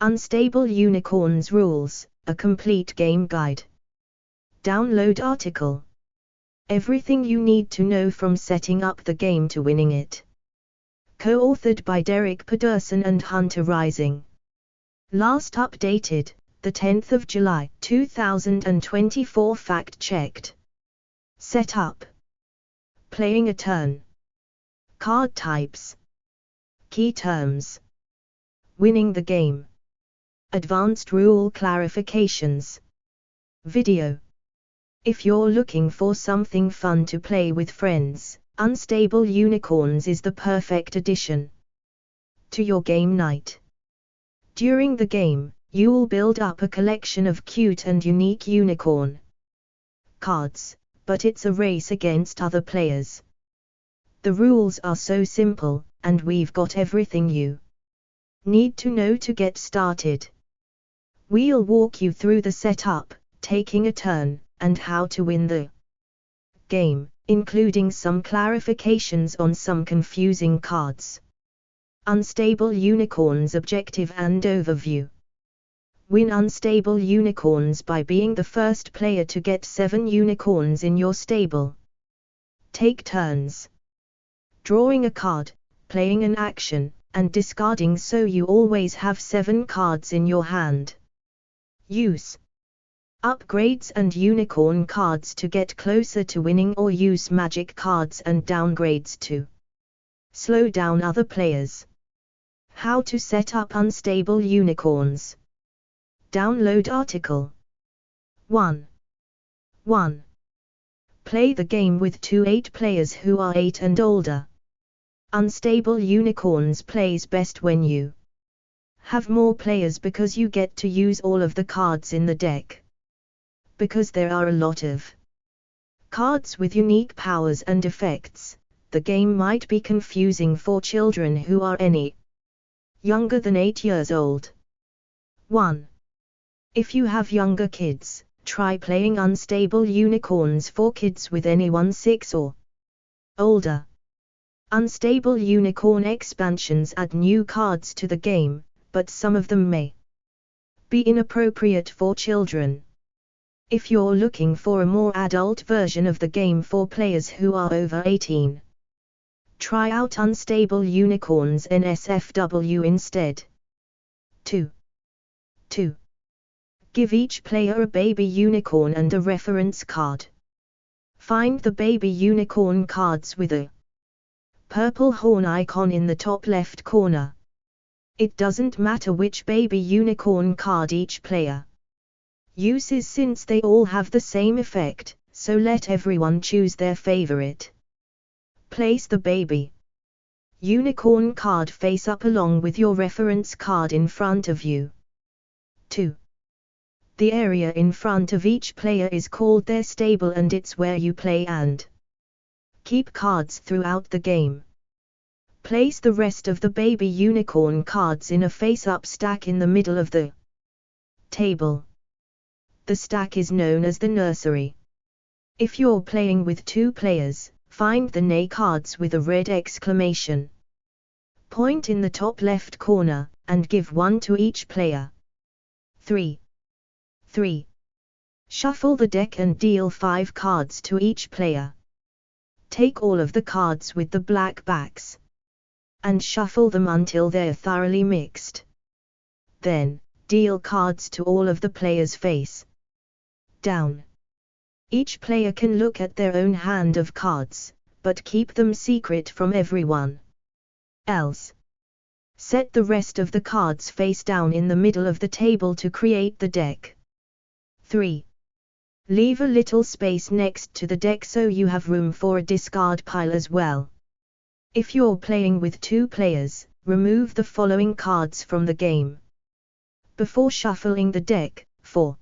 Unstable Unicorns Rules, a complete game guide. Download article. Everything you need to know from setting up the game to winning it. Co-authored by Derek Pedersen and Hunter Rising. Last updated, the 10th of July, 2024. Fact-checked. Setup. Playing a turn. Card types. Key terms. Winning the game. Advanced rule clarifications. Video. If you're looking for something fun to play with friends, Unstable Unicorns is the perfect addition to your game night. During the game, you'll build up a collection of cute and unique unicorn cards, but it's a race against other players. The rules are so simple, and we've got everything you need to know to get started. We'll walk you through the setup, taking a turn, and how to win the game, including some clarifications on some confusing cards. Unstable Unicorns Objective and Overview. Win Unstable Unicorns by being the first player to get 7 unicorns in your stable. Take turns drawing a card, playing an action, and discarding so you always have 7 cards in your hand. Use upgrades and unicorn cards to get closer to winning, or use magic cards and downgrades to slow down other players. How to set up Unstable Unicorns. Download article. 1. Play the game with 2 8 players who are 8 and older. Unstable Unicorns plays best when you have more players because you get to use all of the cards in the deck. Because there are a lot of cards with unique powers and effects, the game might be confusing for children who are any younger than 8 years old. 1. If you have younger kids, try playing Unstable Unicorns for kids with anyone 6 or older. Unstable Unicorn expansions add new cards to the game, but some of them may be inappropriate for children. If you're looking for a more adult version of the game for players who are over 18, try out Unstable Unicorns NSFW instead. 2. Give each player a baby unicorn and a reference card. Find the baby unicorn cards with a purple horn icon in the top left corner. It doesn't matter which baby unicorn card each player uses since they all have the same effect, so let everyone choose their favorite. Place the baby unicorn card face up along with your reference card in front of you. 2. The area in front of each player is called their stable, and it's where you play and keep cards throughout the game. Place the rest of the baby unicorn cards in a face-up stack in the middle of the table. The stack is known as the nursery. If you're playing with 2 players, find the nay cards with a red exclamation point in the top left corner, and give 1 to each player. 3. Shuffle the deck and deal 5 cards to each player. Take all of the cards with the black backs and shuffle them until they're thoroughly mixed. Then, deal cards to all of the players face down. Each player can look at their own hand of cards, but keep them secret from everyone else. Set the rest of the cards face down in the middle of the table to create the deck. 3. Leave a little space next to the deck so you have room for a discard pile as well. If you're playing with 2 players, remove the following cards from the game before shuffling the deck. 4.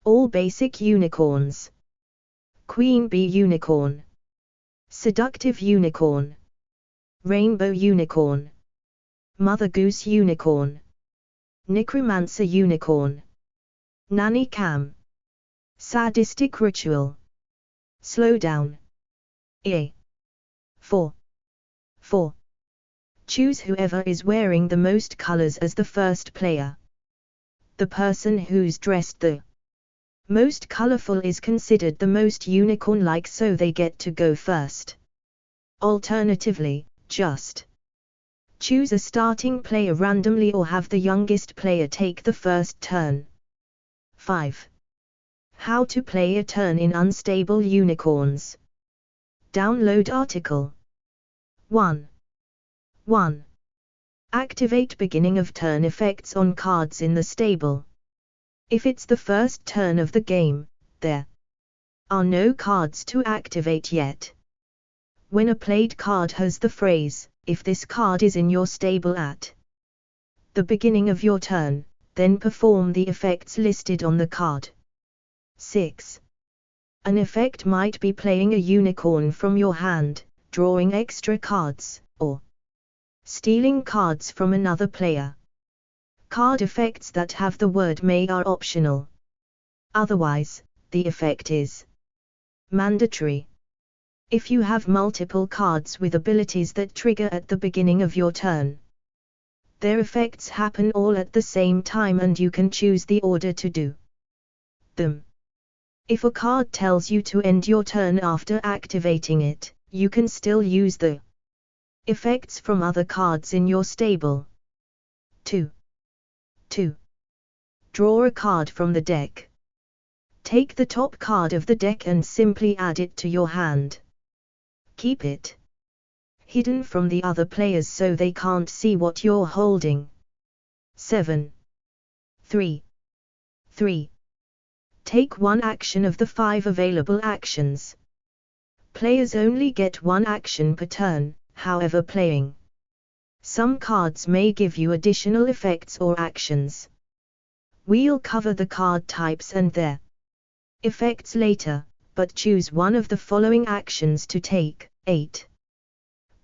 All basic unicorns. Queen Bee Unicorn, Seductive Unicorn, Rainbow Unicorn, Mother Goose Unicorn, Necromancer Unicorn, Nanny Cam, Sadistic Ritual, Slowdown. 4. Choose whoever is wearing the most colors as the first player. The person who's dressed the most colorful is considered the most unicorn-like, so they get to go first. Alternatively, just choose a starting player randomly or have the youngest player take the first turn. 5. How to play a turn in unstable unicorns. Download article. 1. Activate beginning of turn effects on cards in the stable. If it's the first turn of the game, there are no cards to activate yet. When a played card has the phrase, "If this card is in your stable at the beginning of your turn, then perform the effects listed on the card." 6. An effect might be playing a unicorn from your hand, drawing extra cards, or stealing cards from another player. Card effects that have the word "may" are optional. Otherwise, the effect is mandatory. If you have multiple cards with abilities that trigger at the beginning of your turn, their effects happen all at the same time and you can choose the order to do them. If a card tells you to end your turn after activating it, you can still use the effects from other cards in your stable. 2. Draw a card from the deck. Take the top card of the deck and simply add it to your hand. Keep it hidden from the other players so they can't see what you're holding. 7. 3. Take one action of the 5 available actions. Players only get one action per turn, however playing some cards may give you additional effects or actions. We'll cover the card types and their effects later, but choose one of the following actions to take. 8.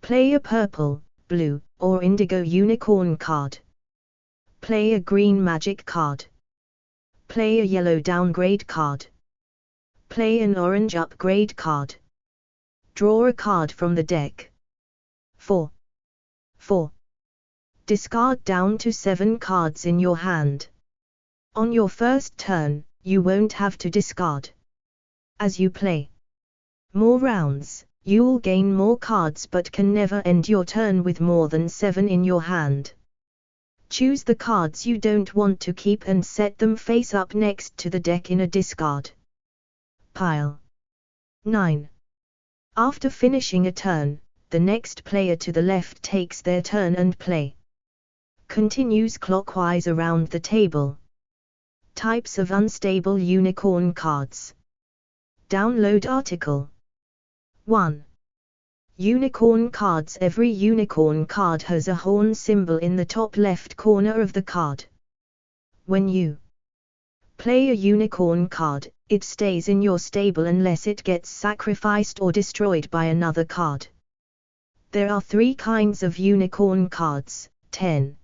Play a purple, blue, or indigo unicorn card. Play a green magic card. Play a yellow downgrade card. Play an orange upgrade card. Draw a card from the deck. 4. Discard down to 7 cards in your hand. On your first turn, you won't have to discard. As you play more rounds, you'll gain more cards but can never end your turn with more than 7 in your hand. Choose the cards you don't want to keep and set them face up next to the deck in a discard pile. 9. After finishing a turn, the next player to the left takes their turn and play continues clockwise around the table. Types of unstable unicorn cards. Download article. 1. Unicorn cards. Every unicorn card has a horn symbol in the top left corner of the card. When you play a unicorn card, it stays in your stable unless it gets sacrificed or destroyed by another card. There are 3 kinds of unicorn cards. 10.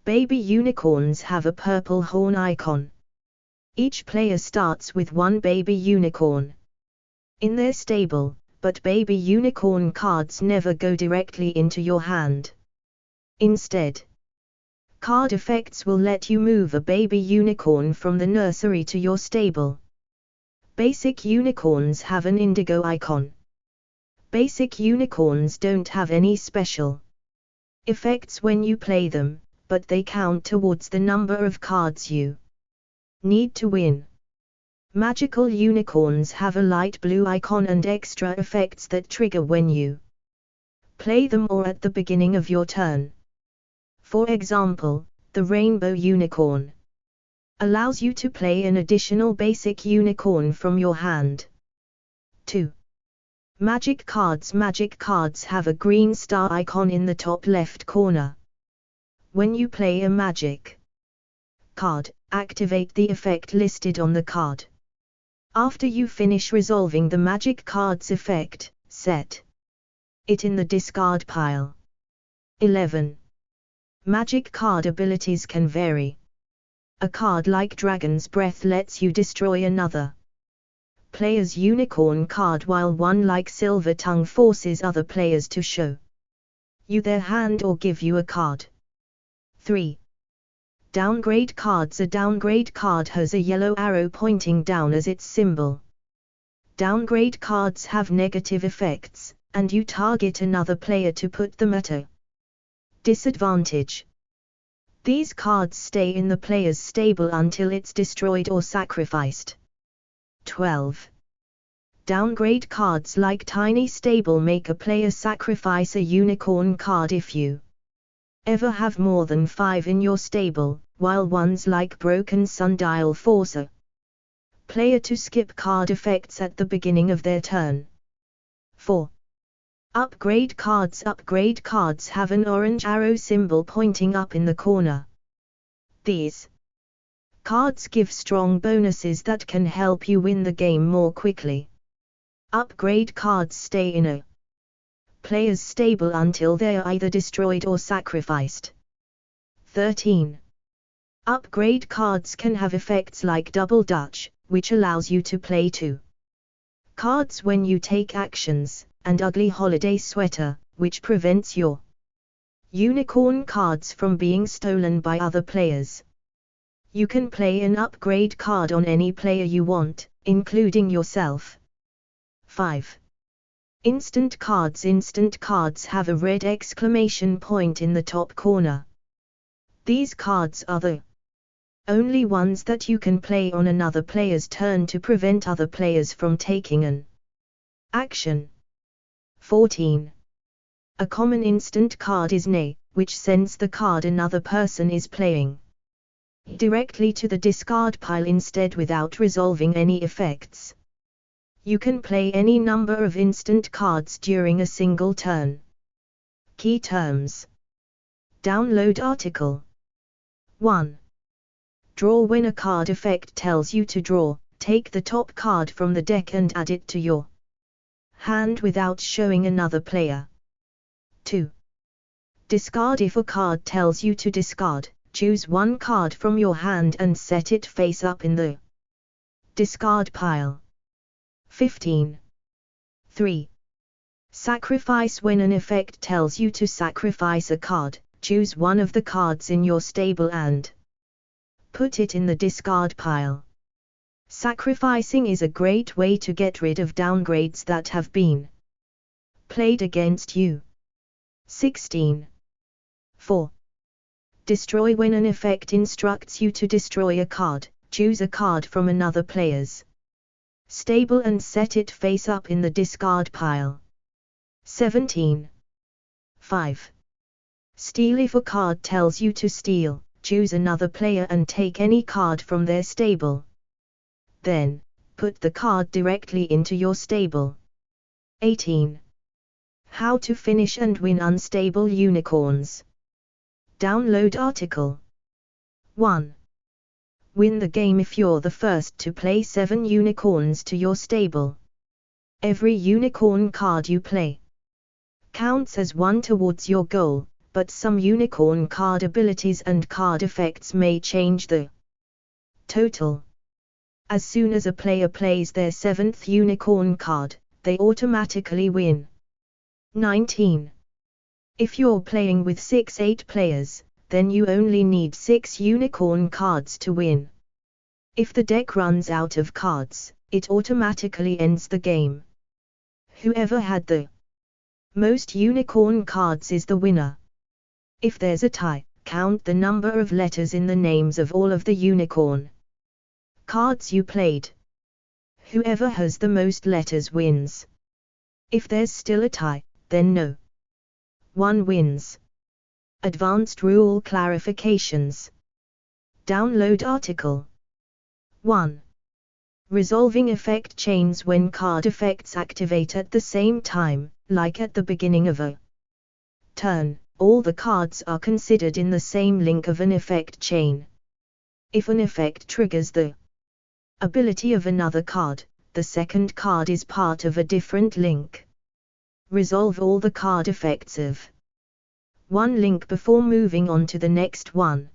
Baby unicorns have a purple horn icon. Each player starts with one baby unicorn in their stable, but baby unicorn cards never go directly into your hand. Instead, card effects will let you move a baby unicorn from the nursery to your stable. Basic unicorns have an indigo icon. Basic unicorns don't have any special effects when you play them, but they count towards the number of cards you need to win. Magical unicorns have a light blue icon and extra effects that trigger when you play them or at the beginning of your turn. For example, the rainbow unicorn allows you to play an additional basic unicorn from your hand. 2. Magic cards. Magic cards have a green star icon in the top left corner. When you play a magic card, activate the effect listed on the card. After you finish resolving the magic card's effect, set it in the discard pile. 11. Magic card abilities can vary. A card like Dragon's Breath lets you destroy another player's unicorn card, while one like Silver Tongue forces other players to show you their hand or give you a card. 3. Downgrade cards. A downgrade card has a yellow arrow pointing down as its symbol. Downgrade cards have negative effects, and you target another player to put them at a disadvantage. These cards stay in the player's stable until it's destroyed or sacrificed. 12. Downgrade cards like Tiny Stable make a player sacrifice a unicorn card if you ever have more than 5 in your stable, while ones like Broken Sundial force a player to skip card effects at the beginning of their turn. 4. Upgrade cards. Upgrade cards have an orange arrow symbol pointing up in the corner. These cards give strong bonuses that can help you win the game more quickly. Upgrade cards stay in a player's stable until they are either destroyed or sacrificed. 13. Upgrade cards can have effects like Double Dutch, which allows you to play 2 cards when you take actions, and Ugly Holiday Sweater, which prevents your unicorn cards from being stolen by other players. You can play an upgrade card on any player you want, including yourself. 5. Instant cards. Instant cards have a red exclamation point in the top corner. These cards are the only ones that you can play on another player's turn to prevent other players from taking an action. 14. A common instant card is Nay, which sends the card another person is playing directly to the discard pile instead without resolving any effects. You can play any number of instant cards during a single turn. Key terms. Download article. 1. Draw. When a card effect tells you to draw, take the top card from the deck and add it to your hand without showing another player. 2. Discard. If a card tells you to discard, choose one card from your hand and set it face up in the discard pile. 15. 3. Sacrifice. When an effect tells you to sacrifice a card, choose one of the cards in your stable and put it in the discard pile. Sacrificing is a great way to get rid of downgrades that have been played against you. 16. 4. Destroy. When an effect instructs you to destroy a card, choose a card from another player's stable and set it face up in the discard pile. 17. 5. Steal. If a card tells you to steal, choose another player and take any card from their stable. Then, put the card directly into your stable. 18. How to finish and win unstable unicorns. Download article. 1. Win the game if you're the first to play 7 unicorns to your stable. Every unicorn card you play counts as 1 towards your goal, but some unicorn card abilities and card effects may change the total. As soon as a player plays their 7th unicorn card, they automatically win. 19. If you're playing with 6-8 players, then you only need 6 unicorn cards to win. If the deck runs out of cards, it automatically ends the game. Whoever had the most unicorn cards is the winner. If there's a tie, count the number of letters in the names of all of the unicorn cards you played. Whoever has the most letters wins. If there's still a tie, then no one wins. Advanced rule clarifications. Download article. 1. Resolving effect chains. When card effects activate at the same time, like at the beginning of a turn, all the cards are considered in the same link of an effect chain. If an effect triggers the ability of another card, the second card is part of a different link. Resolve all the card effects of one link before moving on to the next one.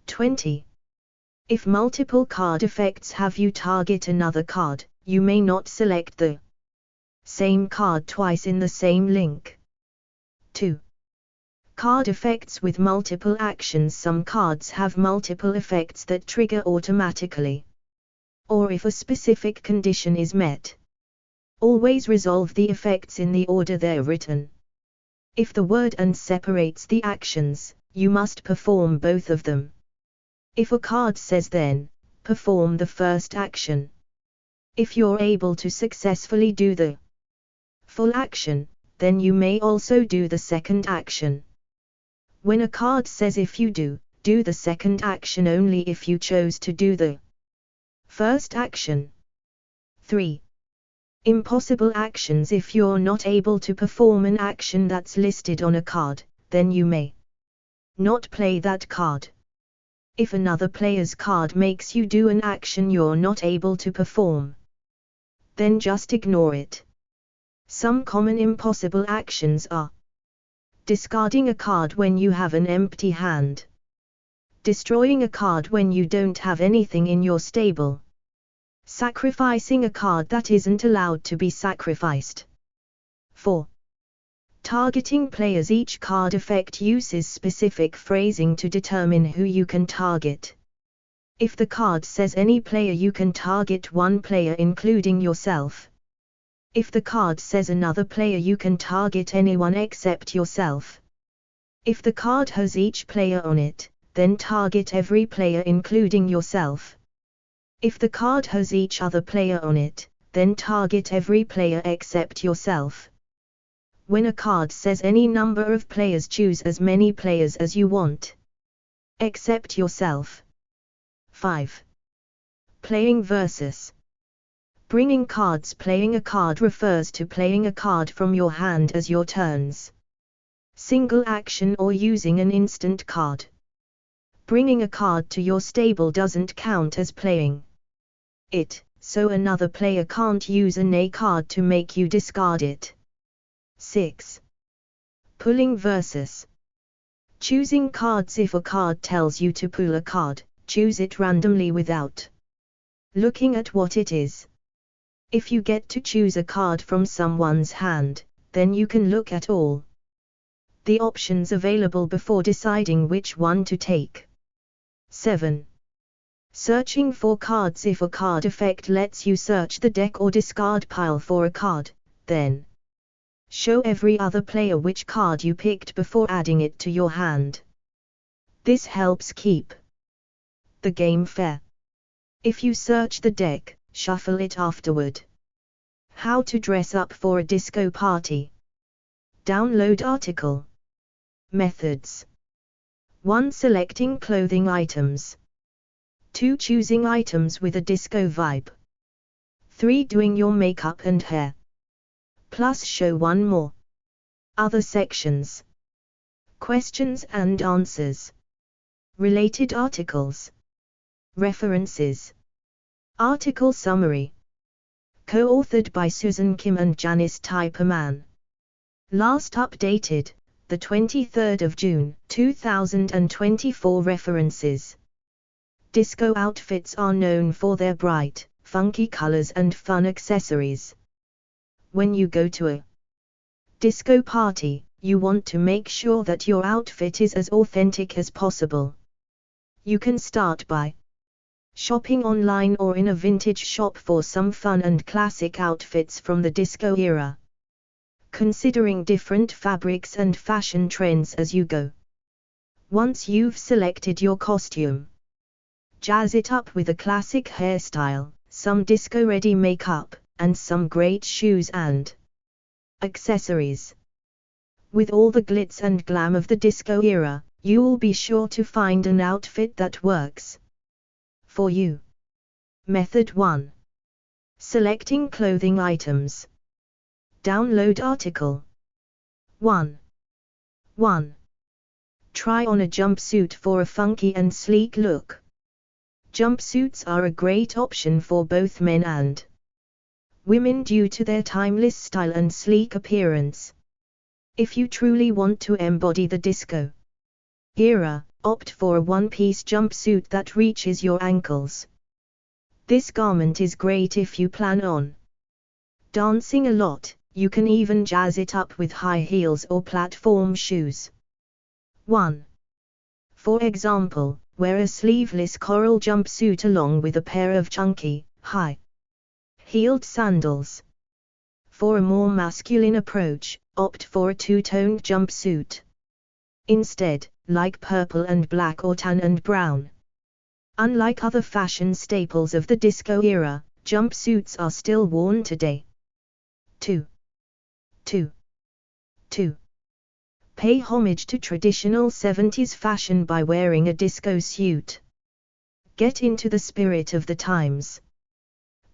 20. If multiple card effects have you target another card, you may not select the same card twice in the same link. 2. Card effects with multiple actions. Some cards have multiple effects that trigger automatically. Or if a specific condition is met. Always resolve the effects in the order they're written. If the word "and" separates the actions, you must perform both of them. If a card says "then," perform the first action. If you're able to successfully do the full action, then you may also do the second action. When a card says "if you do the second action only if you chose to do the first action." 3. Impossible actions. If you're not able to perform an action that's listed on a card, then you may not play that card. If another player's card makes you do an action you're not able to perform, then just ignore it. Some common impossible actions are discarding a card when you have an empty hand, destroying a card when you don't have anything in your stable, sacrificing a card that isn't allowed to be sacrificed. 4. Targeting players. Each card effect uses specific phrasing to determine who you can target. If the card says "any player," you can target one player including yourself. If the card says "another player," you can target anyone except yourself. If the card has "each player" on it, then target every player including yourself. If the card has "each other player" on it, then target every player except yourself. When a card says "any number of players," choose as many players as you want, except yourself. 5. Playing versus bringing cards. Playing a card refers to playing a card from your hand as your turns single action or using an instant card. Bringing a card to your stable doesn't count as playing it, so another player can't use a nay card to make you discard it. 6. Pulling versus choosing cards. If a card tells you to pull a card, choose it randomly without looking at what it is. If you get to choose a card from someone's hand, then you can look at all the options available before deciding which one to take. 7. Searching for cards. If a card effect lets you search the deck or discard pile for a card, then show every other player which card you picked before adding it to your hand. This helps keep the game fair. If you search the deck, shuffle it afterward. How to dress up for a disco party. Download article. Methods. 1. Selecting clothing items. 2. Choosing items with a disco vibe. 3. Doing your makeup and hair. Plus show one more. Other sections. Questions and answers. Related articles. References. Article summary. Co-authored by Susan Kim and Janice Typerman. Last updated, the 23rd of June, 2024. References. Disco outfits are known for their bright, funky colors and fun accessories. When you go to a disco party, you want to make sure that your outfit is as authentic as possible. You can start by shopping online or in a vintage shop for some fun and classic outfits from the disco era. Considering different fabrics and fashion trends as you go. Once you've selected your costume, jazz it up with a classic hairstyle, some disco-ready makeup, and some great shoes and accessories. With all the glitz and glam of the disco era, you'll be sure to find an outfit that works for you. Method 1. Selecting clothing items. Download article. 1. 1. Try on a jumpsuit for a funky and sleek look. Jumpsuits are a great option for both men and women due to their timeless style and sleek appearance. If you truly want to embody the disco era, opt for a one-piece jumpsuit that reaches your ankles. This garment is great if you plan on dancing a lot. You can even jazz it up with high heels or platform shoes. 1. For example, wear a sleeveless coral jumpsuit along with a pair of chunky, high-heeled sandals. For a more masculine approach, opt for a two-toned jumpsuit. Instead, like purple and black or tan and brown. Unlike other fashion staples of the disco era, jumpsuits are still worn today. 2. Pay homage to traditional 70s fashion by wearing a disco suit. Get into the spirit of the times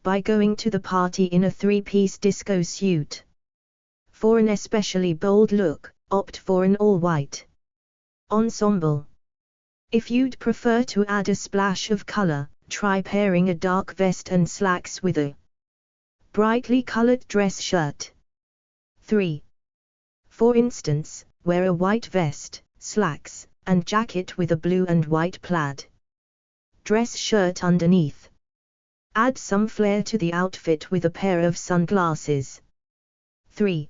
by going to the party in a three-piece disco suit. For an especially bold look, opt for an all-white ensemble. If you'd prefer to add a splash of color, try pairing a dark vest and slacks with a brightly colored dress shirt. 3. For instance, wear a white vest, slacks, and jacket with a blue and white plaid dress shirt underneath. Add some flair to the outfit with a pair of sunglasses. 3.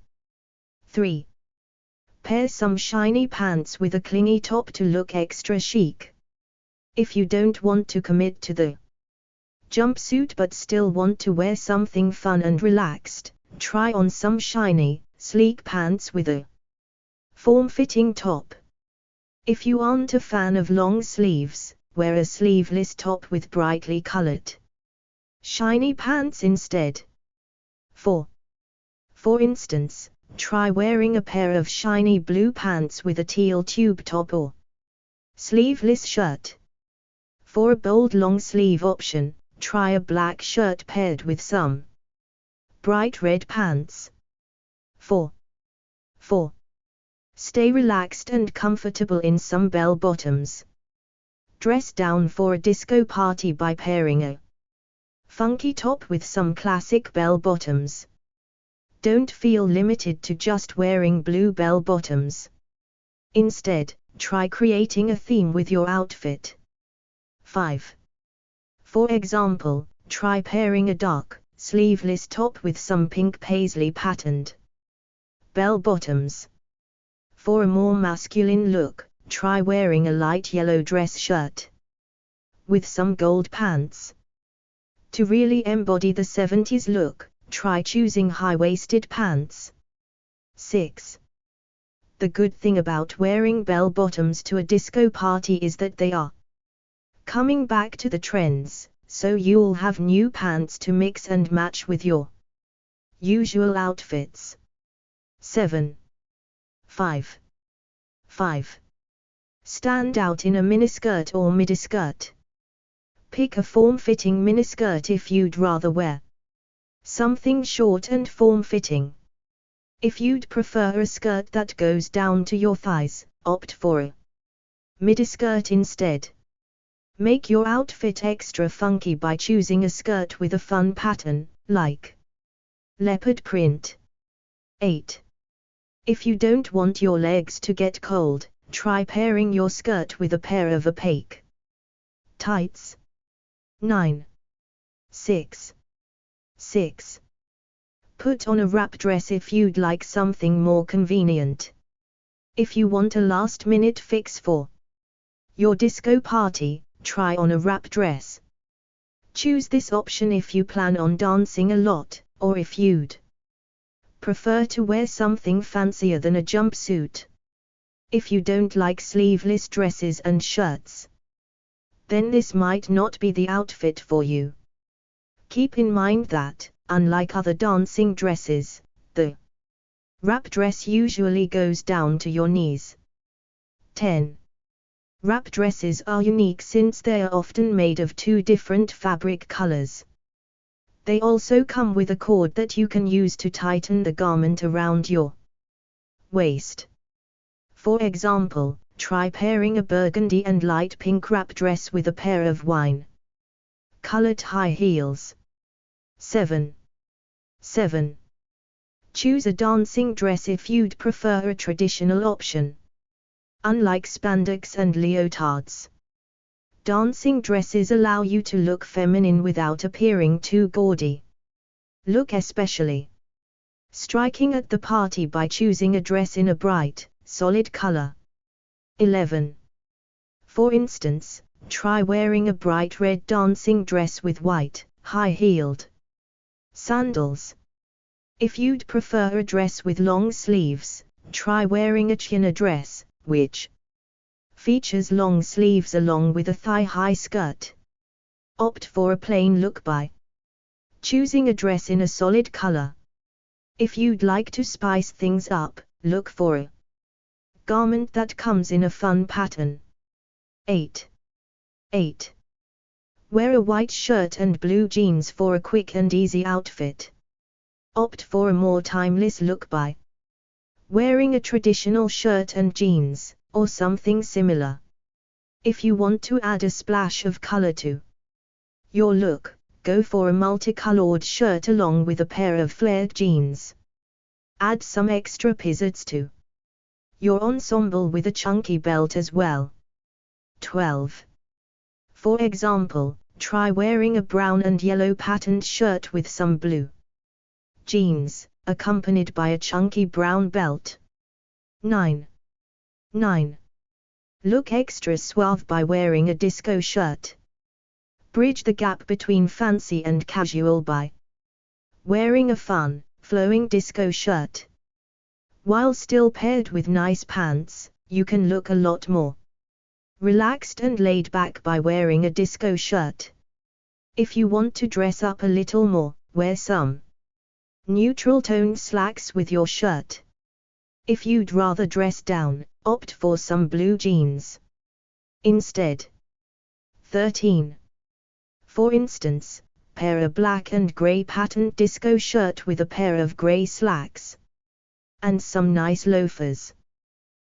Pair some shiny pants with a clingy top to look extra chic. If you don't want to commit to the jumpsuit but still want to wear something fun and relaxed, try on some shiny, sleek pants with a form-fitting top. If you aren't a fan of long sleeves, wear a sleeveless top with brightly colored shiny pants instead. 4. For instance, try wearing a pair of shiny blue pants with a teal tube top or sleeveless shirt. For a bold long sleeve option, try a black shirt paired with some bright red pants. 4. Stay relaxed and comfortable in some bell bottoms. Dress down for a disco party by pairing a funky top with some classic bell bottoms. Don't feel limited to just wearing blue bell bottoms. Instead, try creating a theme with your outfit. 5. For example, try pairing a dark, sleeveless top with some pink paisley patterned bell bottoms. For a more masculine look, try wearing a light yellow dress shirt with some gold pants. To really embody the 70s look, try choosing high-waisted pants. 6. The good thing about wearing bell bottoms to a disco party is that they are coming back to the trends, so you'll have new pants to mix and match with your usual outfits. 7. 5. Stand out in a miniskirt or midi-skirt. Pick a form-fitting miniskirt if you'd rather wear something short and form-fitting. If you'd prefer a skirt that goes down to your thighs, opt for a midi-skirt instead. Make your outfit extra funky by choosing a skirt with a fun pattern, like leopard print. 8. If you don't want your legs to get cold, try pairing your skirt with a pair of opaque tights. 9. 6. Put on a wrap dress if you'd like something more convenient. If you want a last-minute fix for your disco party, try on a wrap dress. Choose this option if you plan on dancing a lot, or if you'd prefer to wear something fancier than a jumpsuit. If you don't like sleeveless dresses and shirts, then this might not be the outfit for you. Keep in mind that, unlike other dancing dresses, the wrap dress usually goes down to your knees. 10. Wrap dresses are unique since they are often made of two different fabric colors. They also come with a cord that you can use to tighten the garment around your waist. For example, try pairing a burgundy and light pink wrap dress with a pair of wine-colored high heels. 7. Choose a dancing dress if you'd prefer a traditional option. Unlike spandex and leotards, dancing dresses allow you to look feminine without appearing too gaudy. Look especially striking at the party by choosing a dress in a bright, solid color. 11. For instance, try wearing a bright red dancing dress with white, high-heeled sandals. If you'd prefer a dress with long sleeves, try wearing a chino dress, which features long sleeves along with a thigh-high skirt. Opt for a plain look by choosing a dress in a solid color. If you'd like to spice things up, look for a garment that comes in a fun pattern. 8. Wear a white shirt and blue jeans for a quick and easy outfit. Opt for a more timeless look by wearing a traditional shirt and jeans, or something similar. If you want to add a splash of color to your look, go for a multicolored shirt along with a pair of flared jeans. Add some extra pizzazz to your ensemble with a chunky belt as well. 12. For example, try wearing a brown and yellow patterned shirt with some blue jeans, accompanied by a chunky brown belt. 9. Look extra suave by wearing a disco shirt. Bridge the gap between fancy and casual by wearing a fun, flowing disco shirt. While still paired with nice pants, you can look a lot more relaxed and laid back by wearing a disco shirt. If you want to dress up a little more, wear some neutral-toned slacks with your shirt. If you'd rather dress down, opt for some blue jeans instead. 13. For instance, pair a black and grey patterned disco shirt with a pair of grey slacks and some nice loafers.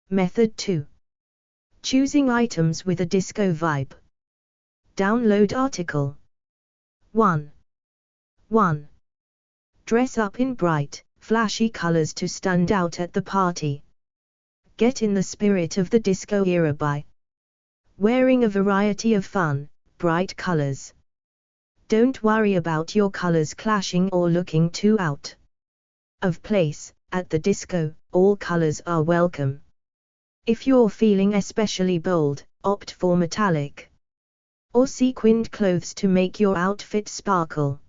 Method 2. Choosing items with a disco vibe. Download article. 1. Dress up in bright, flashy colors to stand out at the party. Get in the spirit of the disco era by wearing a variety of fun, bright colors. Don't worry about your colors clashing or looking too out of place. At the disco, all colors are welcome. If you're feeling especially bold, opt for metallic or sequined clothes to make your outfit sparkle.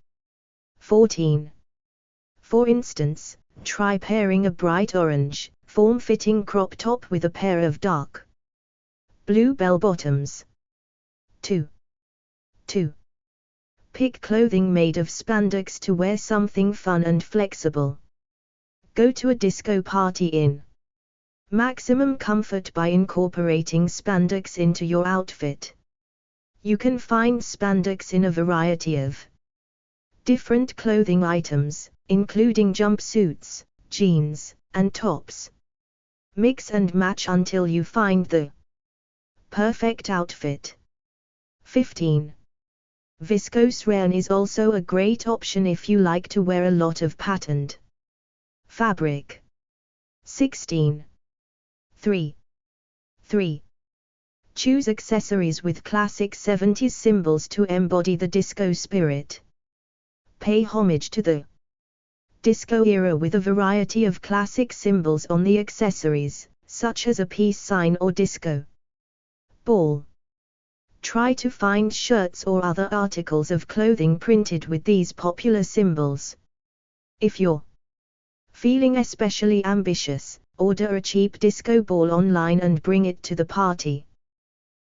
14. For instance, try pairing a bright orange, form-fitting crop top with a pair of dark blue bell-bottoms. 2. Pick clothing made of spandex to wear something fun and flexible. Go to a disco party in maximum comfort by incorporating spandex into your outfit. You can find spandex in a variety of different clothing items, including jumpsuits, jeans, and tops. Mix and match until you find the perfect outfit. 15. Viscose rayon is also a great option if you like to wear a lot of patterned fabric. 16. 3. Choose accessories with classic 70s symbols to embody the disco spirit. Pay homage to the disco era with a variety of classic symbols on the accessories, such as a peace sign or disco ball. Try to find shirts or other articles of clothing printed with these popular symbols. If you're feeling especially ambitious, order a cheap disco ball online and bring it to the party.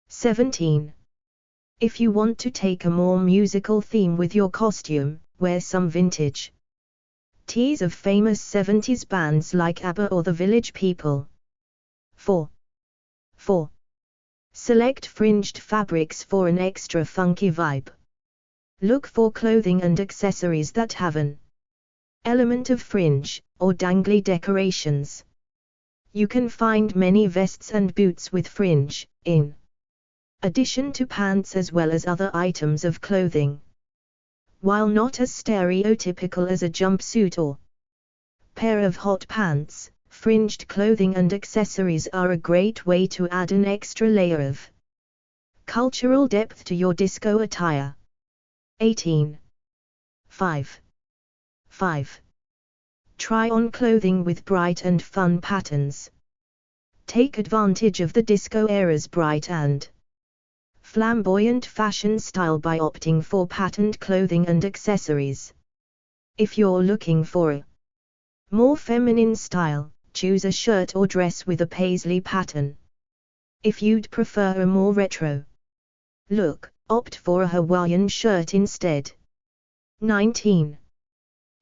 17. If you want to take a more musical theme with your costume, wear some vintage tees of famous 70s bands like ABBA or the Village People. 4. Select fringed fabrics for an extra funky vibe. Look for clothing and accessories that have an element of fringe, or dangly decorations. You can find many vests and boots with fringe, in addition to pants as well as other items of clothing. While not as stereotypical as a jumpsuit or pair of hot pants, fringed clothing and accessories are a great way to add an extra layer of cultural depth to your disco attire. 18. 5. Try on clothing with bright and fun patterns. Take advantage of the disco era's bright and flamboyant fashion style by opting for patterned clothing and accessories. If you're looking for a more feminine style, choose a shirt or dress with a paisley pattern. If you'd prefer a more retro look, opt for a Hawaiian shirt instead. 19.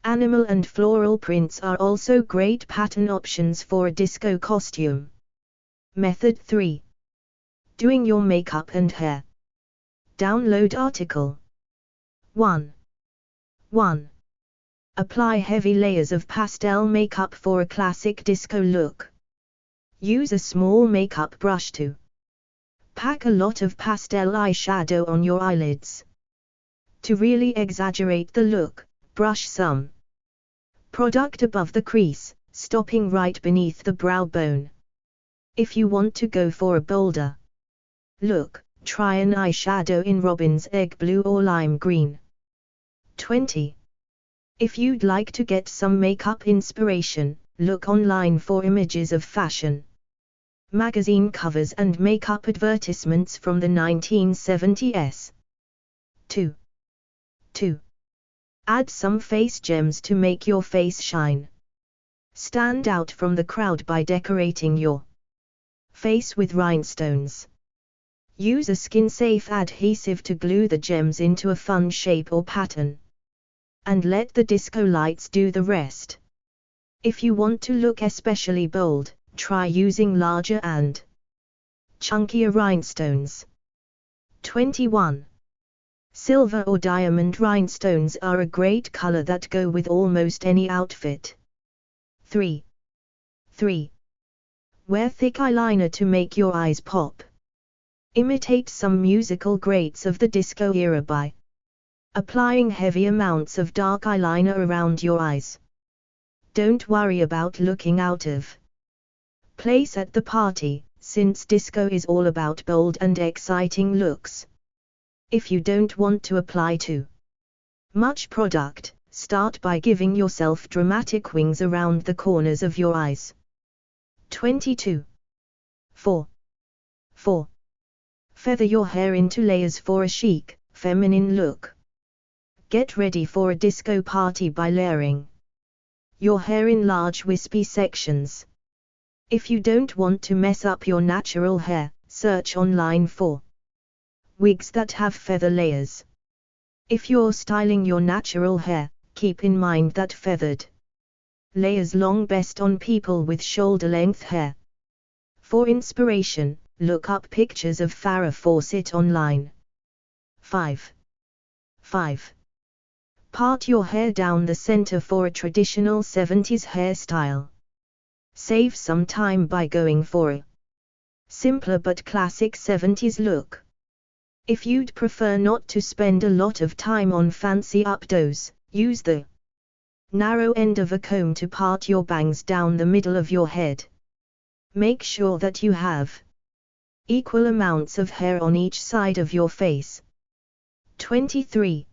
Animal and floral prints are also great pattern options for a disco costume. Method 3. Doing your makeup and hair. Download article. 1. Apply heavy layers of pastel makeup for a classic disco look. Use a small makeup brush to pack a lot of pastel eyeshadow on your eyelids. To really exaggerate the look, brush some product above the crease, stopping right beneath the brow bone. If you want to go for a bolder look, try an eyeshadow in Robin's egg blue or lime green. 20. If you'd like to get some makeup inspiration, look online for images of fashion magazine covers and makeup advertisements from the 1970s. 2. Add some face gems to make your face shine. Stand out from the crowd by decorating your face with rhinestones. Use a skin-safe adhesive to glue the gems into a fun shape or pattern. And let the disco lights do the rest. If you want to look especially bold, try using larger and chunkier rhinestones. 21. Silver or diamond rhinestones are a great color that go with almost any outfit. 3. Wear thick eyeliner to make your eyes pop. Imitate some musical greats of the disco era by applying heavy amounts of dark eyeliner around your eyes. Don't worry about looking out of place at the party, since disco is all about bold and exciting looks. If you don't want to apply too much product, start by giving yourself dramatic wings around the corners of your eyes. 22. 4. Feather your hair into layers for a chic, feminine look. Get ready for a disco party by layering your hair in large wispy sections. If you don't want to mess up your natural hair, search online for wigs that have feather layers. If you're styling your natural hair, keep in mind that feathered layers long best on people with shoulder-length hair. For inspiration, look up pictures of Farrah Fawcett online. 5. Part your hair down the center for a traditional 70s hairstyle. Save some time by going for a simpler but classic 70s look. If you'd prefer not to spend a lot of time on fancy updos, use the narrow end of a comb to part your bangs down the middle of your head. Make sure that you have equal amounts of hair on each side of your face. 23.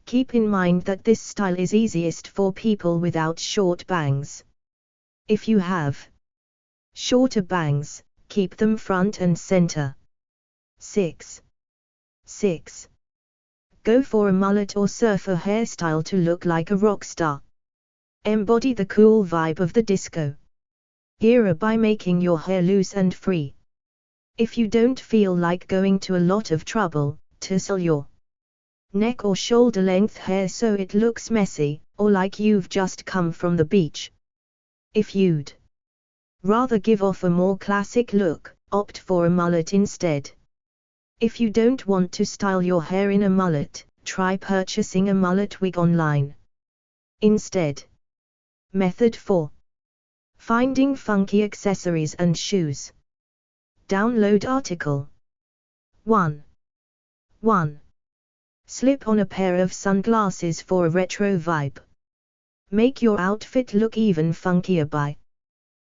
Keep in mind that this style is easiest for people without short bangs. If you have shorter bangs, keep them front and center. 6. Go for a mullet or surfer hairstyle to look like a rock star. Embody the cool vibe of the disco era by making your hair loose and free. If you don't feel like going to a lot of trouble, tussle your neck or shoulder length hair so it looks messy, or like you've just come from the beach. If you'd rather give off a more classic look, opt for a mullet instead. If you don't want to style your hair in a mullet, try purchasing a mullet wig online instead. Method 4. Finding funky accessories and shoes. Download article. 1. Slip on a pair of sunglasses for a retro vibe. Make your outfit look even funkier by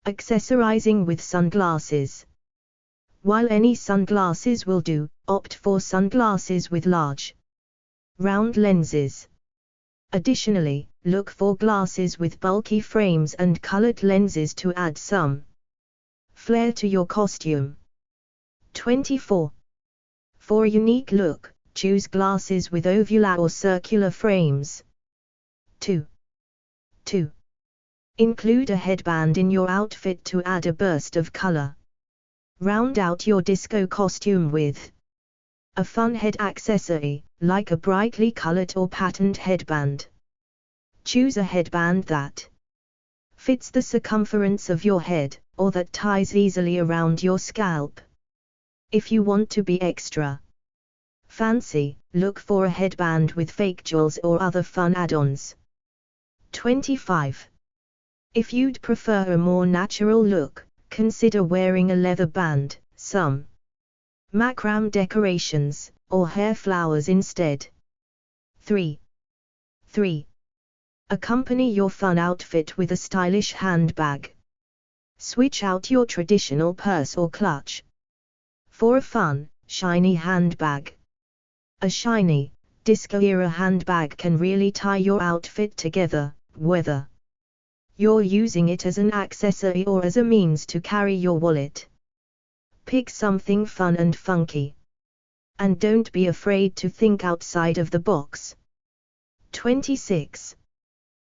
accessorizing with sunglasses. While any sunglasses will do, opt for sunglasses with large, round lenses. Additionally, look for glasses with bulky frames and colored lenses to add some flair to your costume. 24. For a unique look, choose glasses with ovular or circular frames. 2. Include a headband in your outfit to add a burst of color. Round out your disco costume with a fun head accessory, like a brightly colored or patterned headband. Choose a headband that fits the circumference of your head, or that ties easily around your scalp. If you want to be extra fancy, look for a headband with fake jewels or other fun add-ons. 25. If you'd prefer a more natural look, consider wearing a leather band, some macrame decorations, or hair flowers instead. 3. Accompany your fun outfit with a stylish handbag. Switch out your traditional purse or clutch for a fun, shiny handbag. A shiny, disco-era handbag can really tie your outfit together, whether you're using it as an accessory or as a means to carry your wallet. Pick something fun and funky. And don't be afraid to think outside of the box. 26.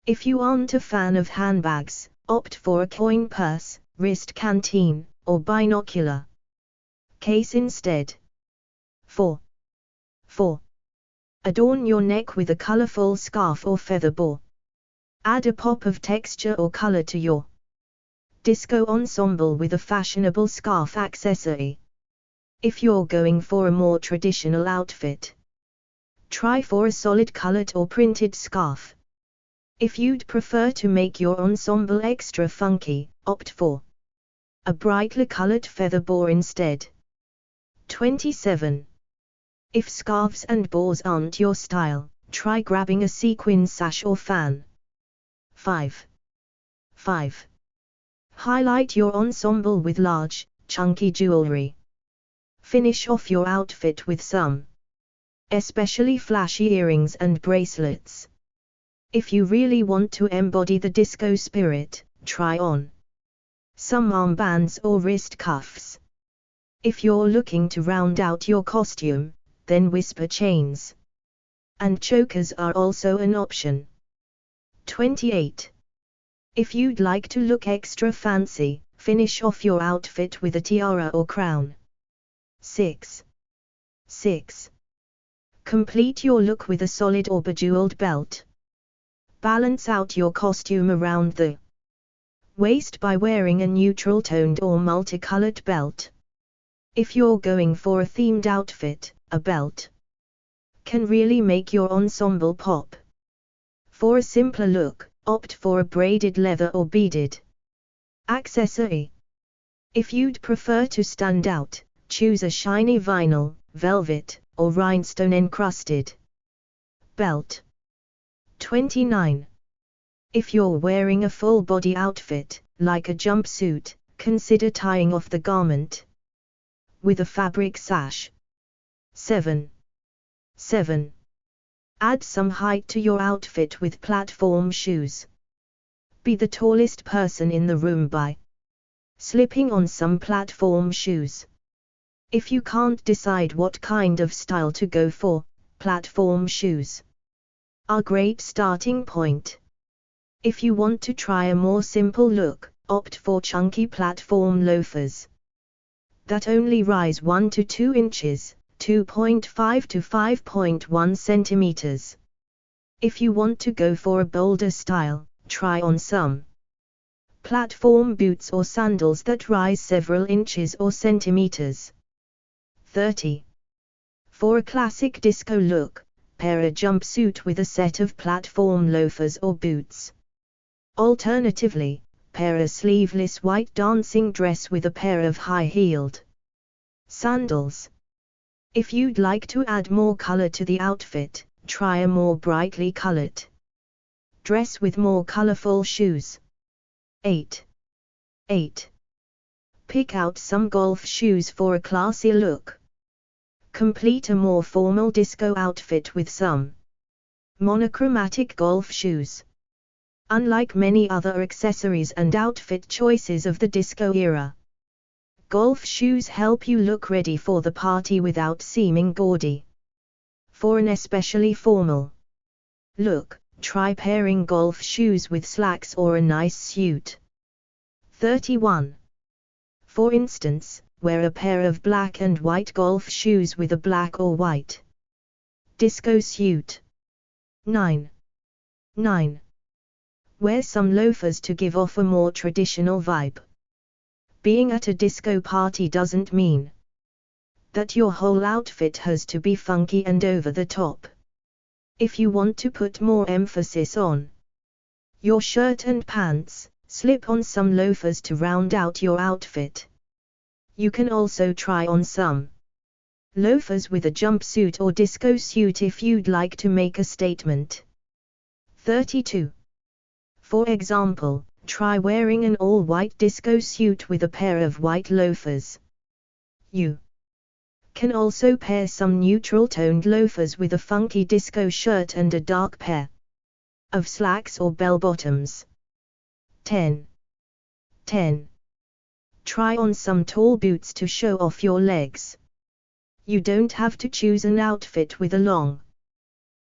If you aren't a fan of handbags, opt for a coin purse, wrist canteen, or binocular case instead. 4. Adorn your neck with a colorful scarf or feather boa. Add a pop of texture or color to your disco ensemble with a fashionable scarf accessory. If you're going for a more traditional outfit, try for a solid colored or printed scarf. If you'd prefer to make your ensemble extra funky, opt for a brightly colored feather boa instead. 27. If scarves and boas aren't your style, try grabbing a sequin sash or fan. 5. Highlight your ensemble with large, chunky jewelry. Finish off your outfit with some especially flashy earrings and bracelets. If you really want to embody the disco spirit, try on some armbands or wrist cuffs. If you're looking to round out your costume, then whisper chains and chokers are also an option. 28. If you'd like to look extra fancy, finish off your outfit with a tiara or crown. 6. Complete your look with a solid or bejeweled belt. Balance out your costume around the waist by wearing a neutral-toned or multicolored belt. If you're going for a themed outfit, a belt can really make your ensemble pop. For a simpler look, opt for a braided leather or beaded accessory. If you'd prefer to stand out, choose a shiny vinyl, velvet, or rhinestone-encrusted belt. 29. If you're wearing a full-body outfit, like a jumpsuit, consider tying off the garment with a fabric sash. 7. Add some height to your outfit with platform shoes. Be the tallest person in the room by slipping on some platform shoes. If you can't decide what kind of style to go for, platform shoes are a great starting point. If you want to try a more simple look, opt for chunky platform loafers that only rise 1 to 2 inches, 2.5 to 5.1 centimeters. If you want to go for a bolder style, try on some platform boots or sandals that rise several inches or centimeters. 30. For a classic disco look, pair a jumpsuit with a set of platform loafers or boots. Alternatively, pair a sleeveless white dancing dress with a pair of high-heeled sandals. If you'd like to add more color to the outfit, try a more brightly colored dress with more colorful shoes. 8. Pick out some golf shoes for a classy look. Complete a more formal disco outfit with some monochromatic golf shoes. Unlike many other accessories and outfit choices of the disco era, Golf shoes help you look ready for the party without seeming gaudy. For an especially formal look, try pairing golf shoes with slacks or a nice suit. 31. For instance, wear a pair of black and white golf shoes with a black or white disco suit. 9. Wear some loafers to give off a more traditional vibe. Being at a disco party doesn't mean that your whole outfit has to be funky and over the top. If you want to put more emphasis on your shirt and pants, slip on some loafers to round out your outfit. You can also try on some loafers with a jumpsuit or disco suit if you'd like to make a statement. 32. For example, try wearing an all-white disco suit with a pair of white loafers. You can also pair some neutral-toned loafers with a funky disco shirt and a dark pair of slacks or bell-bottoms. 10. Try on some tall boots to show off your legs. You don't have to choose an outfit with a long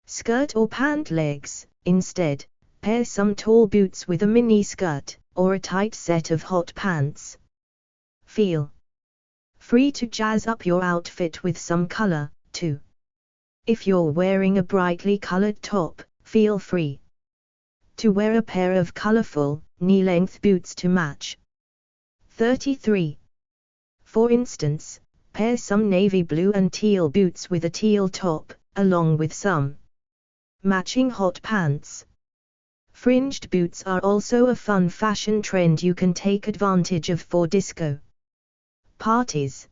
skirt or pant legs. Instead, pair some tall boots with a mini skirt, or a tight set of hot pants. Feel free to jazz up your outfit with some color, too. If you're wearing a brightly colored top, feel free to wear a pair of colorful, knee-length boots to match. 33. For instance, pair some navy blue and teal boots with a teal top, along with some matching hot pants. Fringed boots are also a fun fashion trend you can take advantage of for disco parties.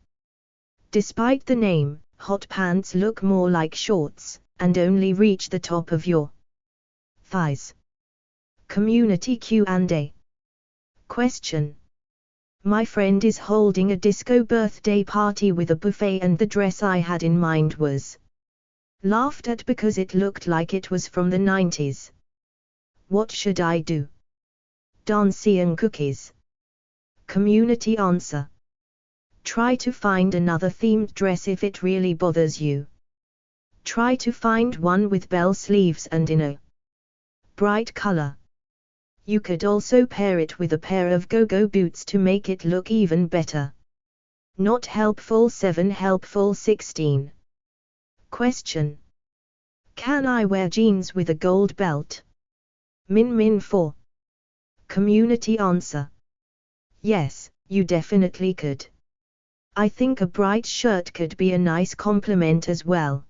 Despite the name, hot pants look more like shorts, and only reach the top of your thighs. Community Q&A. Question. My friend is holding a disco birthday party with a buffet and the dress I had in mind was laughed at because it looked like it was from the 90s. What should I do? Dancing cookies. Community answer. Try to find another themed dress if it really bothers you. Try to find one with bell sleeves and in a bright color. You could also pair it with a pair of go-go boots to make it look even better. Not helpful 7, helpful 16. Question. Can I wear jeans with a gold belt? Min 4. Community answer. Yes, you definitely could. I think a bright shirt could be a nice complement as well.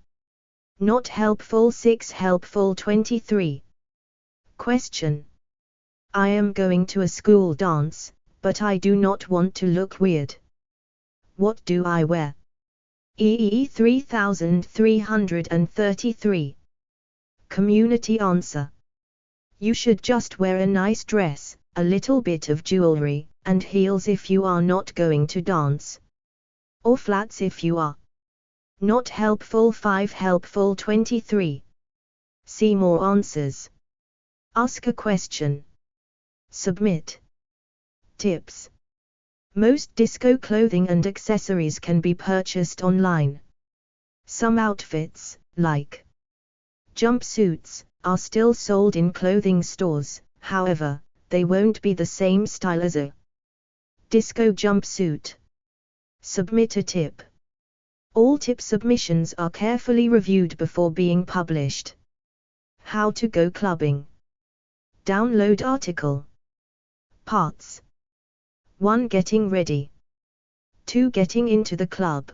Not helpful 6, helpful 23. Question. I am going to a school dance, but I do not want to look weird. What do I wear? EE 3333. Community answer. You should just wear a nice dress, a little bit of jewelry, and heels if you are not going to dance. Or flats if you are. Not helpful 5, helpful 23. See more answers. Ask a question. Submit. Tips. Most disco clothing and accessories can be purchased online. Some outfits, like jumpsuits, are still sold in clothing stores, however, they won't be the same style as a disco jumpsuit. Submit a tip. All tip submissions are carefully reviewed before being published. How to go clubbing. Download article. Parts. 1. Getting ready. 2. Getting into the club.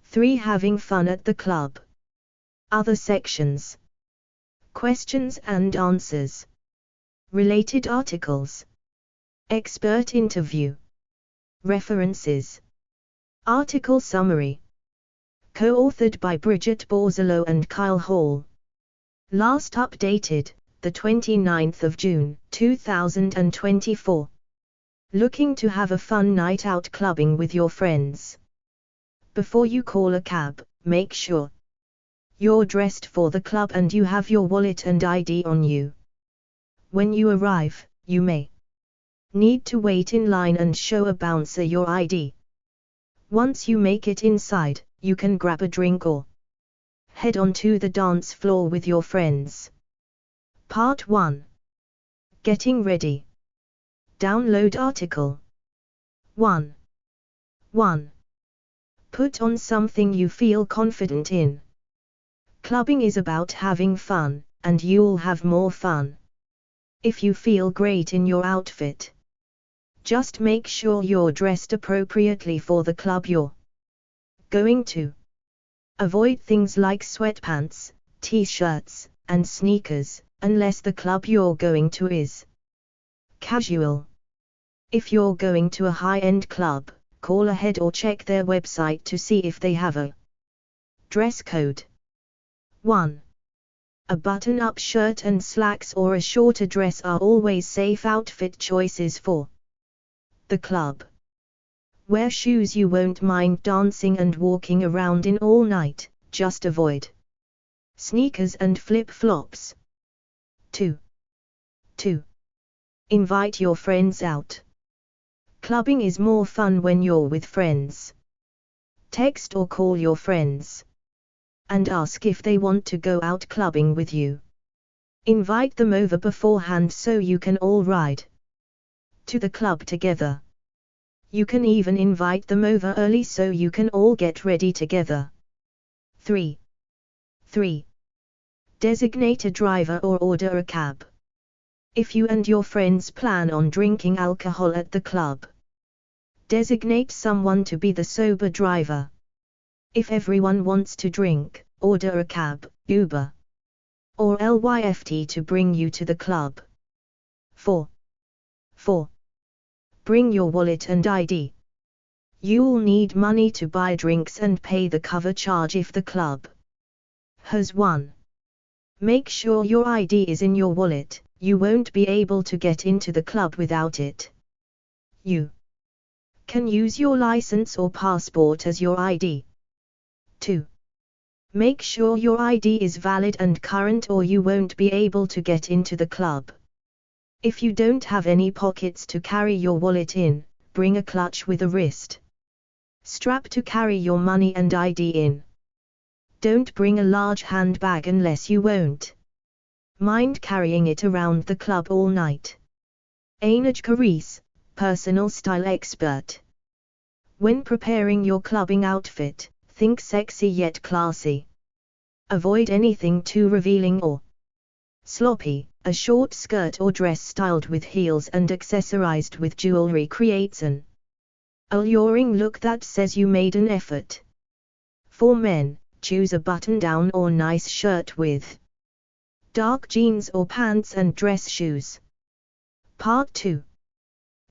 3. Having fun at the club. Other sections. Questions and answers. Related articles. Expert interview. References. Article summary. Co-authored by Bridget Borzolo and Kyle Hall. Last updated, the 29th of June, 2024. Looking to have a fun night out clubbing with your friends? Before you call a cab, make sure you're dressed for the club and you have your wallet and ID on you. When you arrive, you may need to wait in line and show a bouncer your ID. Once you make it inside, you can grab a drink or head on to the dance floor with your friends. Part 1. Getting ready. Download article. 1. 1. Put on something you feel confident in. Clubbing is about having fun, and you'll have more fun if you feel great in your outfit. Just make sure you're dressed appropriately for the club you're going to. Avoid things like sweatpants, t-shirts, and sneakers, unless the club you're going to is casual. If you're going to a high-end club, call ahead or check their website to see if they have a dress code. 1. A button-up shirt and slacks or a shorter dress are always safe outfit choices for the club. Wear shoes you won't mind dancing and walking around in all night, just avoid sneakers and flip-flops. 2. 2. Invite your friends out. Clubbing is more fun when you're with friends. Text or call your friends and ask if they want to go out clubbing with you. Invite them over beforehand so you can all ride to the club together. You can even invite them over early so you can all get ready together. 3. 3. Designate a driver or order a cab. If you and your friends plan on drinking alcohol at the club, designate someone to be the sober driver. If everyone wants to drink, order a cab, Uber, or Lyft to bring you to the club. 4. 4. Bring your wallet and ID. You'll need money to buy drinks and pay the cover charge if the club has one. Make sure your ID is in your wallet, you won't be able to get into the club without it. You can use your license or passport as your ID. 2. Make sure your ID is valid and current or you won't be able to get into the club. If you don't have any pockets to carry your wallet in, bring a clutch with a wrist strap to carry your money and ID in. Don't bring a large handbag unless you won't mind carrying it around the club all night. Ainaj Karis, personal style expert. When preparing your clubbing outfit, think sexy yet classy. Avoid anything too revealing or sloppy. A short skirt or dress styled with heels and accessorized with jewelry creates an alluring look that says you made an effort. For men, choose a button-down or nice shirt with dark jeans or pants and dress shoes. Part 2.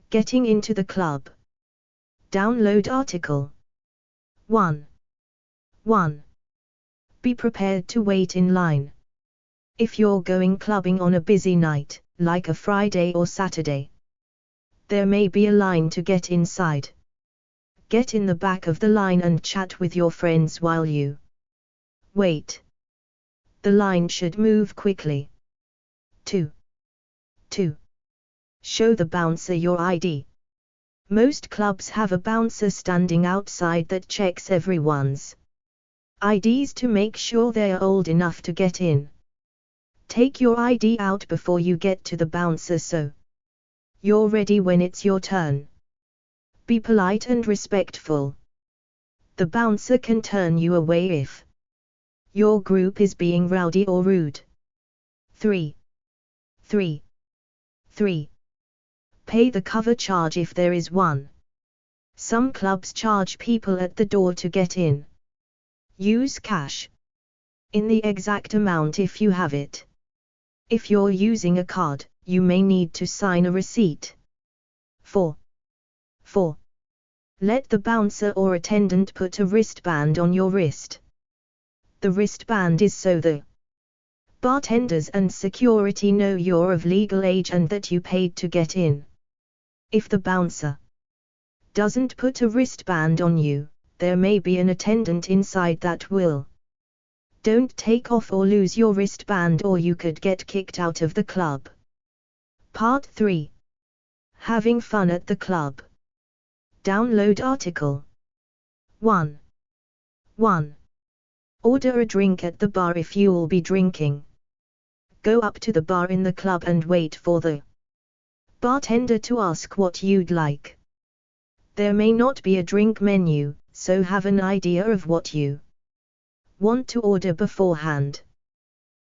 Getting into the club. Download article. 1. 1. Be prepared to wait in line. If you're going clubbing on a busy night, like a Friday or Saturday, there may be a line to get inside. Get in the back of the line and chat with your friends while you wait. The line should move quickly. 2. 2. Show the bouncer your ID. Most clubs have a bouncer standing outside that checks everyone's IDs to make sure they are old enough to get in. Take your ID out before you get to the bouncer so you're ready when it's your turn. Be polite and respectful. The bouncer can turn you away if your group is being rowdy or rude. 3. 3. 3. Pay the cover charge if there is one. Some clubs charge people at the door to get in. Use cash in the exact amount if you have it. If you're using a card, you may need to sign a receipt. 4. 4. Let the bouncer or attendant put a wristband on your wrist. The wristband is so the bartenders and security know you're of legal age and that you paid to get in. If the bouncer doesn't put a wristband on you, there may be an attendant inside that will. Don't take off or lose your wristband or you could get kicked out of the club. Part 3. Having fun at the club. Download article. 1. 1. Order a drink at the bar if you'll be drinking. Go up to the bar in the club and wait for the bartender to ask what you'd like. There may not be a drink menu, so have an idea of what you want to order beforehand.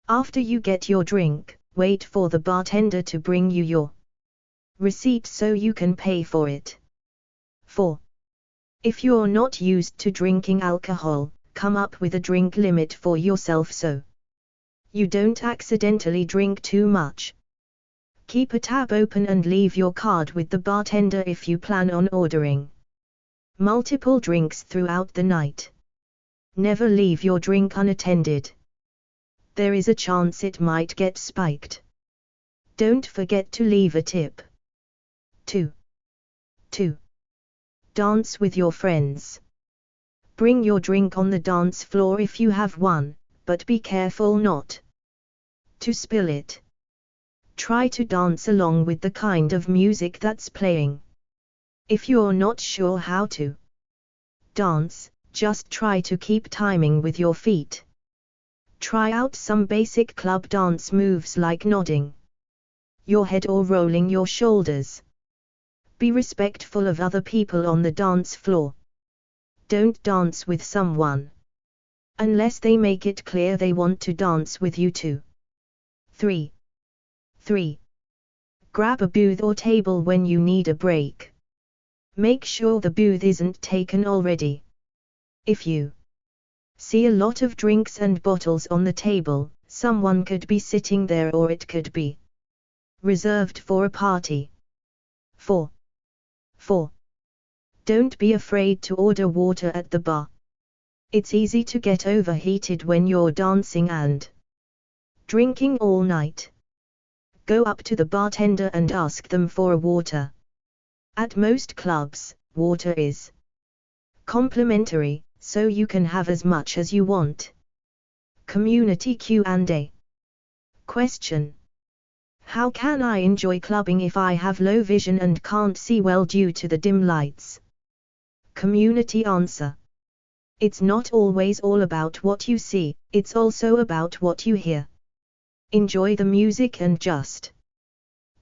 After you get your drink, wait for the bartender to bring you your receipt so you can pay for it. 4. If you're not used to drinking alcohol, come up with a drink limit for yourself so you don't accidentally drink too much. Keep a tab open and leave your card with the bartender if you plan on ordering multiple drinks throughout the night. Never leave your drink unattended. There is a chance it might get spiked. Don't forget to leave a tip. 2. 2. Dance with your friends. Bring your drink on the dance floor if you have one, but be careful not to spill it. Try to dance along with the kind of music that's playing. If you're not sure how to dance, just try to keep timing with your feet. Try out some basic club dance moves like nodding your head or rolling your shoulders. Be respectful of other people on the dance floor. Don't dance with someone unless they make it clear they want to dance with you too. 3. 3. Grab a booth or table when you need a break. Make sure the booth isn't taken already. If you see a lot of drinks and bottles on the table, someone could be sitting there or it could be reserved for a party. 4. 4. Don't be afraid to order water at the bar. It's easy to get overheated when you're dancing and drinking all night. Go up to the bartender and ask them for a water. At most clubs, water is complimentary, so you can have as much as you want. Community Q&A. Question: how can I enjoy clubbing if I have low vision and can't see well due to the dim lights? Community answer: it's not always all about what you see, it's also about what you hear. Enjoy the music and just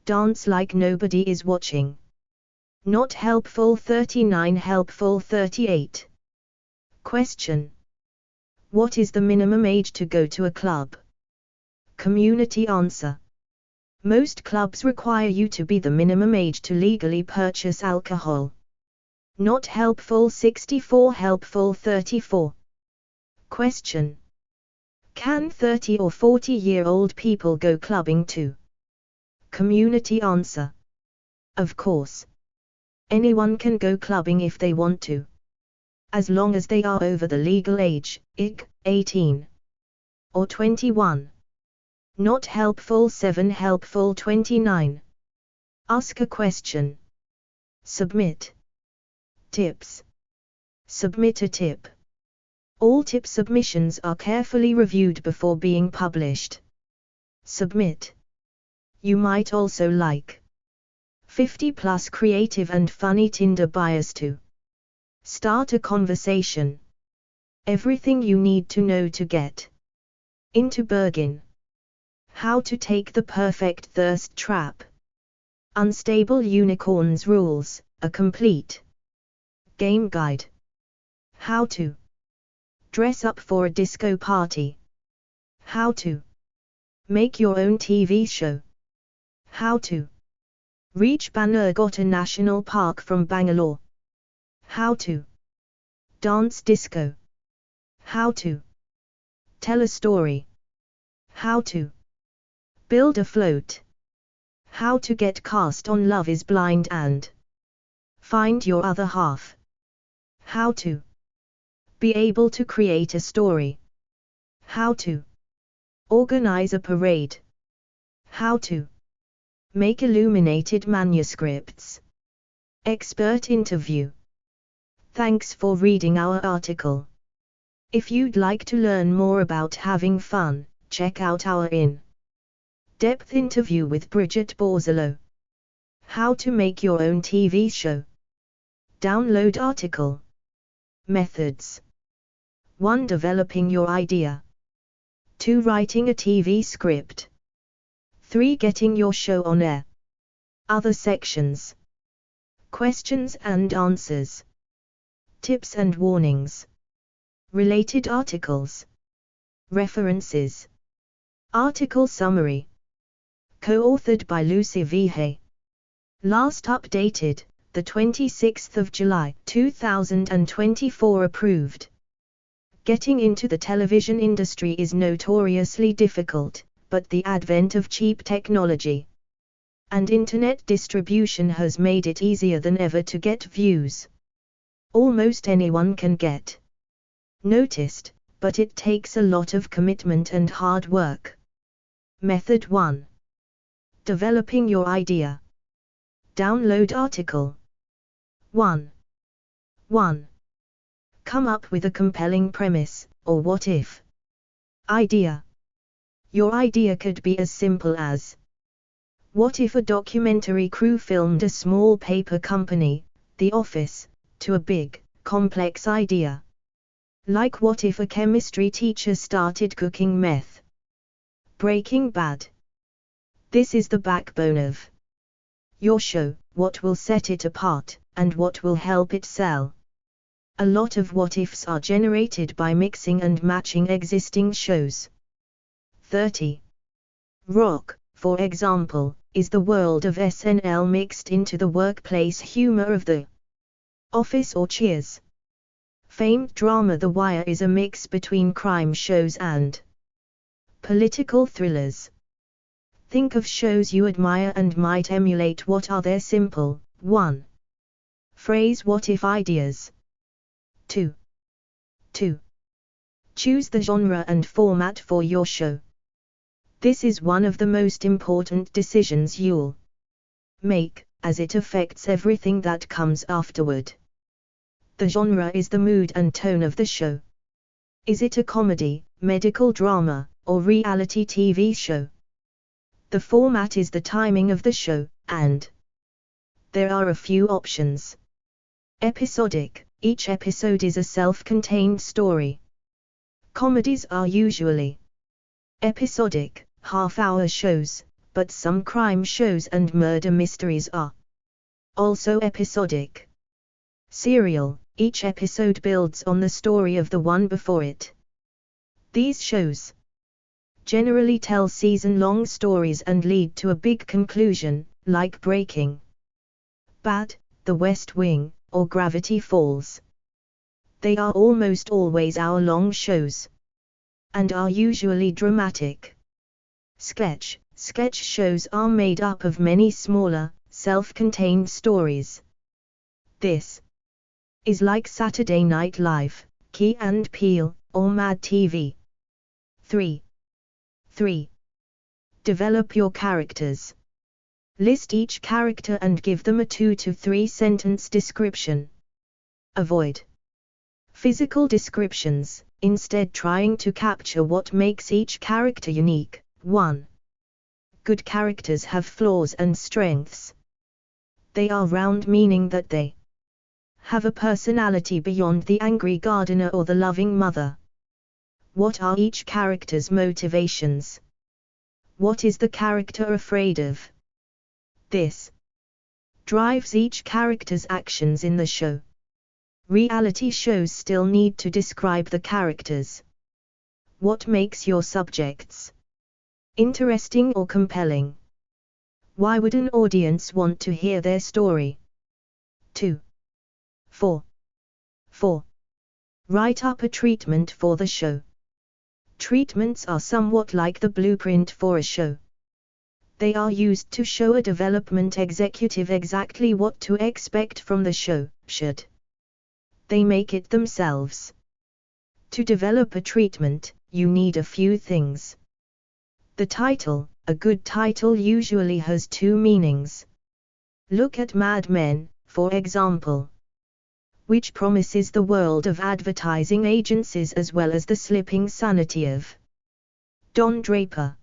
dance like nobody is watching. Not helpful 39. Helpful 38. Question: what is the minimum age to go to a club? Community answer: most clubs require you to be the minimum age to legally purchase alcohol. Not helpful 64. Helpful 34. Question: can 30 or 40-year-old people go clubbing too? Community answer: of course. Anyone can go clubbing if they want to. As long as they are over the legal age, 18 or 21. Not helpful 7. Helpful 29. Ask a question. Submit tips. Submit a tip. All tip submissions are carefully reviewed before being published. Submit. You might also like 50+ creative and funny Tinder bios to start a conversation. Everything you need to know to get into Bergin. How to take the perfect thirst trap. Unstable unicorns rules, a complete game guide. How to dress up for a disco party. How to make your own TV show. How to reach Bannerghatta National Park from Bangalore. How to dance disco. How to tell a story. How to build a float. How to get cast on Love is Blind and find your other half. How to be able to create a story. How to organize a parade. How to make illuminated manuscripts. Expert interview. Thanks for reading our article. If you'd like to learn more about having fun, check out our in-depth interview with Bridget Borzolo. How to make your own TV show. Download article. Methods: 1. Developing your idea. 2. Writing a TV script. 3. Getting your show on air. Other sections: questions and answers, tips and warnings, related articles, references, article summary. Co-authored by Lucy V. Hay. Last updated, the 26th of July, 2024. Approved. Getting into the television industry is notoriously difficult, but the advent of cheap technology and internet distribution has made it easier than ever to get views. Almost anyone can get noticed, but it takes a lot of commitment and hard work. Method 1. Developing your idea. Download article. 1. Come up with a compelling premise, or what if idea. Your idea could be as simple as: what if a documentary crew filmed a small paper company, The Office, to a big, complex idea. Like what if a chemistry teacher started cooking meth? Breaking Bad. This is the backbone of your show, what will set it apart, and what will help it sell. A lot of what-ifs are generated by mixing and matching existing shows. 30. Rock, for example, is the world of SNL mixed into the workplace humor of The Office or Cheers. Famed drama The Wire is a mix between crime shows and political thrillers. Think of shows you admire and might emulate. What are their simple, 1. Phrase what if ideas. 2. Choose the genre and format for your show. This is one of the most important decisions you'll make, as it affects everything that comes afterward. The genre is the mood and tone of the show. Is it a comedy, medical drama, or reality TV show? The format is the timing of the show, and there are a few options. Episodic: each episode is a self-contained story. Comedies are usually episodic, half-hour shows, but some crime shows and murder mysteries are also episodic. Serial: each episode builds on the story of the one before it. These shows generally tell season-long stories and lead to a big conclusion, like Breaking Bad, The West Wing, or Gravity Falls. They are almost always hour-long shows, and are usually dramatic. Sketch shows are made up of many smaller, self-contained stories. This is like Saturday Night Live, Key and Peele, or Mad TV. 3. Develop your characters. List each character and give them a 2 to 3 sentence description. Avoid physical descriptions, instead trying to capture what makes each character unique. 1. Good characters have flaws and strengths. They are round, meaning that they have a personality beyond the angry gardener or the loving mother. What are each character's motivations? What is the character afraid of? This drives each character's actions in the show. Reality shows still need to describe the characters. What makes your subjects interesting or compelling? Why would an audience want to hear their story? 2. 4. Write up a treatment for the show. Treatments are somewhat like the blueprint for a show. They are used to show a development executive exactly what to expect from the show, should they make it themselves. To develop a treatment, you need a few things. The title: a good title usually has 2 meanings. Look at Mad Men, for example, which promises the world of advertising agencies as well as the slipping sanity of Don Draper.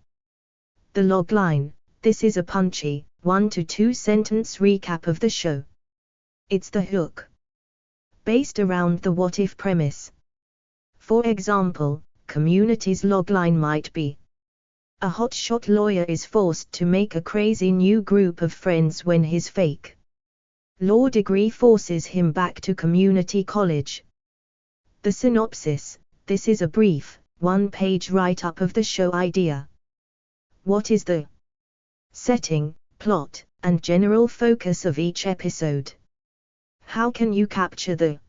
The logline: this is a punchy, 1 to 2 sentence recap of the show. It's the hook. based around the what-if premise. For example, Community's logline might be: a hotshot lawyer is forced to make a crazy new group of friends when his fake law degree forces him back to community college. The synopsis: this is a brief, one-page write-up of the show idea. What is the setting, plot, and general focus of each episode? How can you capture the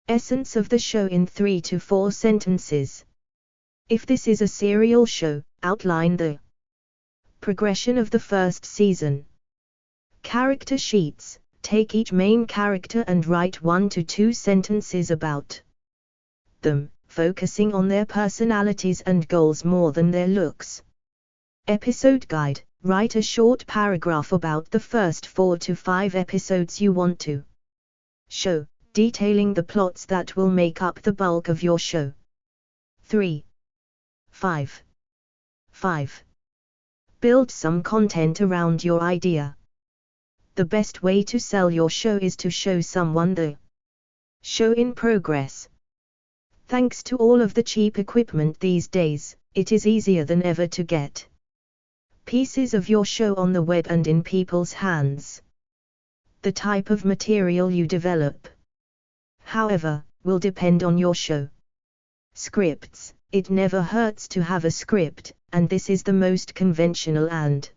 essence of the show in 3 to 4 sentences? If this is a serial show, outline the progression of the first season. Character sheets: take each main character and write 1 to 2 sentences about them, focusing on their personalities and goals more than their looks. Episode guide: write a short paragraph about the first 4 to 5 episodes you want to show, detailing the plots that will make up the bulk of your show. 3. 5. Build some content around your idea. The best way to sell your show is to show someone the show in progress. Thanks to all of the cheap equipment these days, it is easier than ever to get pieces of your show on the web and in people's hands. The type of material you develop, however, will depend on your show. Scripts: it never hurts to have a script, and this is the most conventional and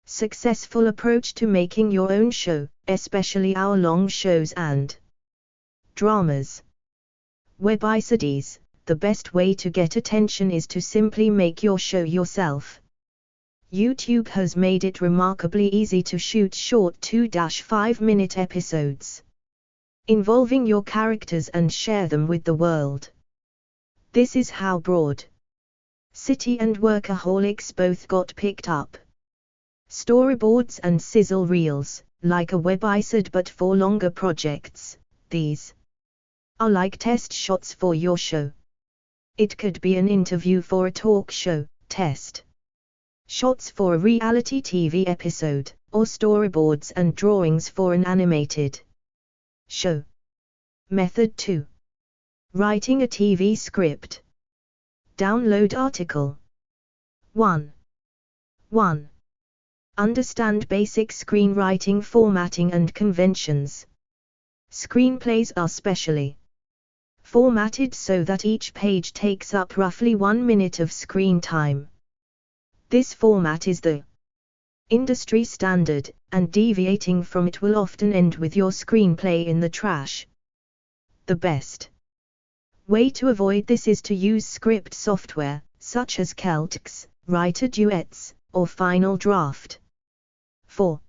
successful approach to making your own show, especially hour-long shows and dramas. Webicides: the best way to get attention is to simply make your show yourself. YouTube has made it remarkably easy to shoot short 2-5 minute episodes involving your characters and share them with the world. This is how Broad City and Workaholics both got picked up. Storyboards and sizzle reels: like a webicide but for longer projects, these are like test shots for your show. It could be an interview for a talk show, test shots for a reality TV episode, or storyboards and drawings for an animated show. Method 2. Writing a TV script. Download article. 1. Understand basic screenwriting formatting and conventions. Screenplays are specially formatted so that each page takes up roughly 1 minute of screen time. This format is the industry standard, and deviating from it will often end with your screenplay in the trash. The best way to avoid this is to use script software, such as Celtx, Writer Duets, or Final Draft. 4.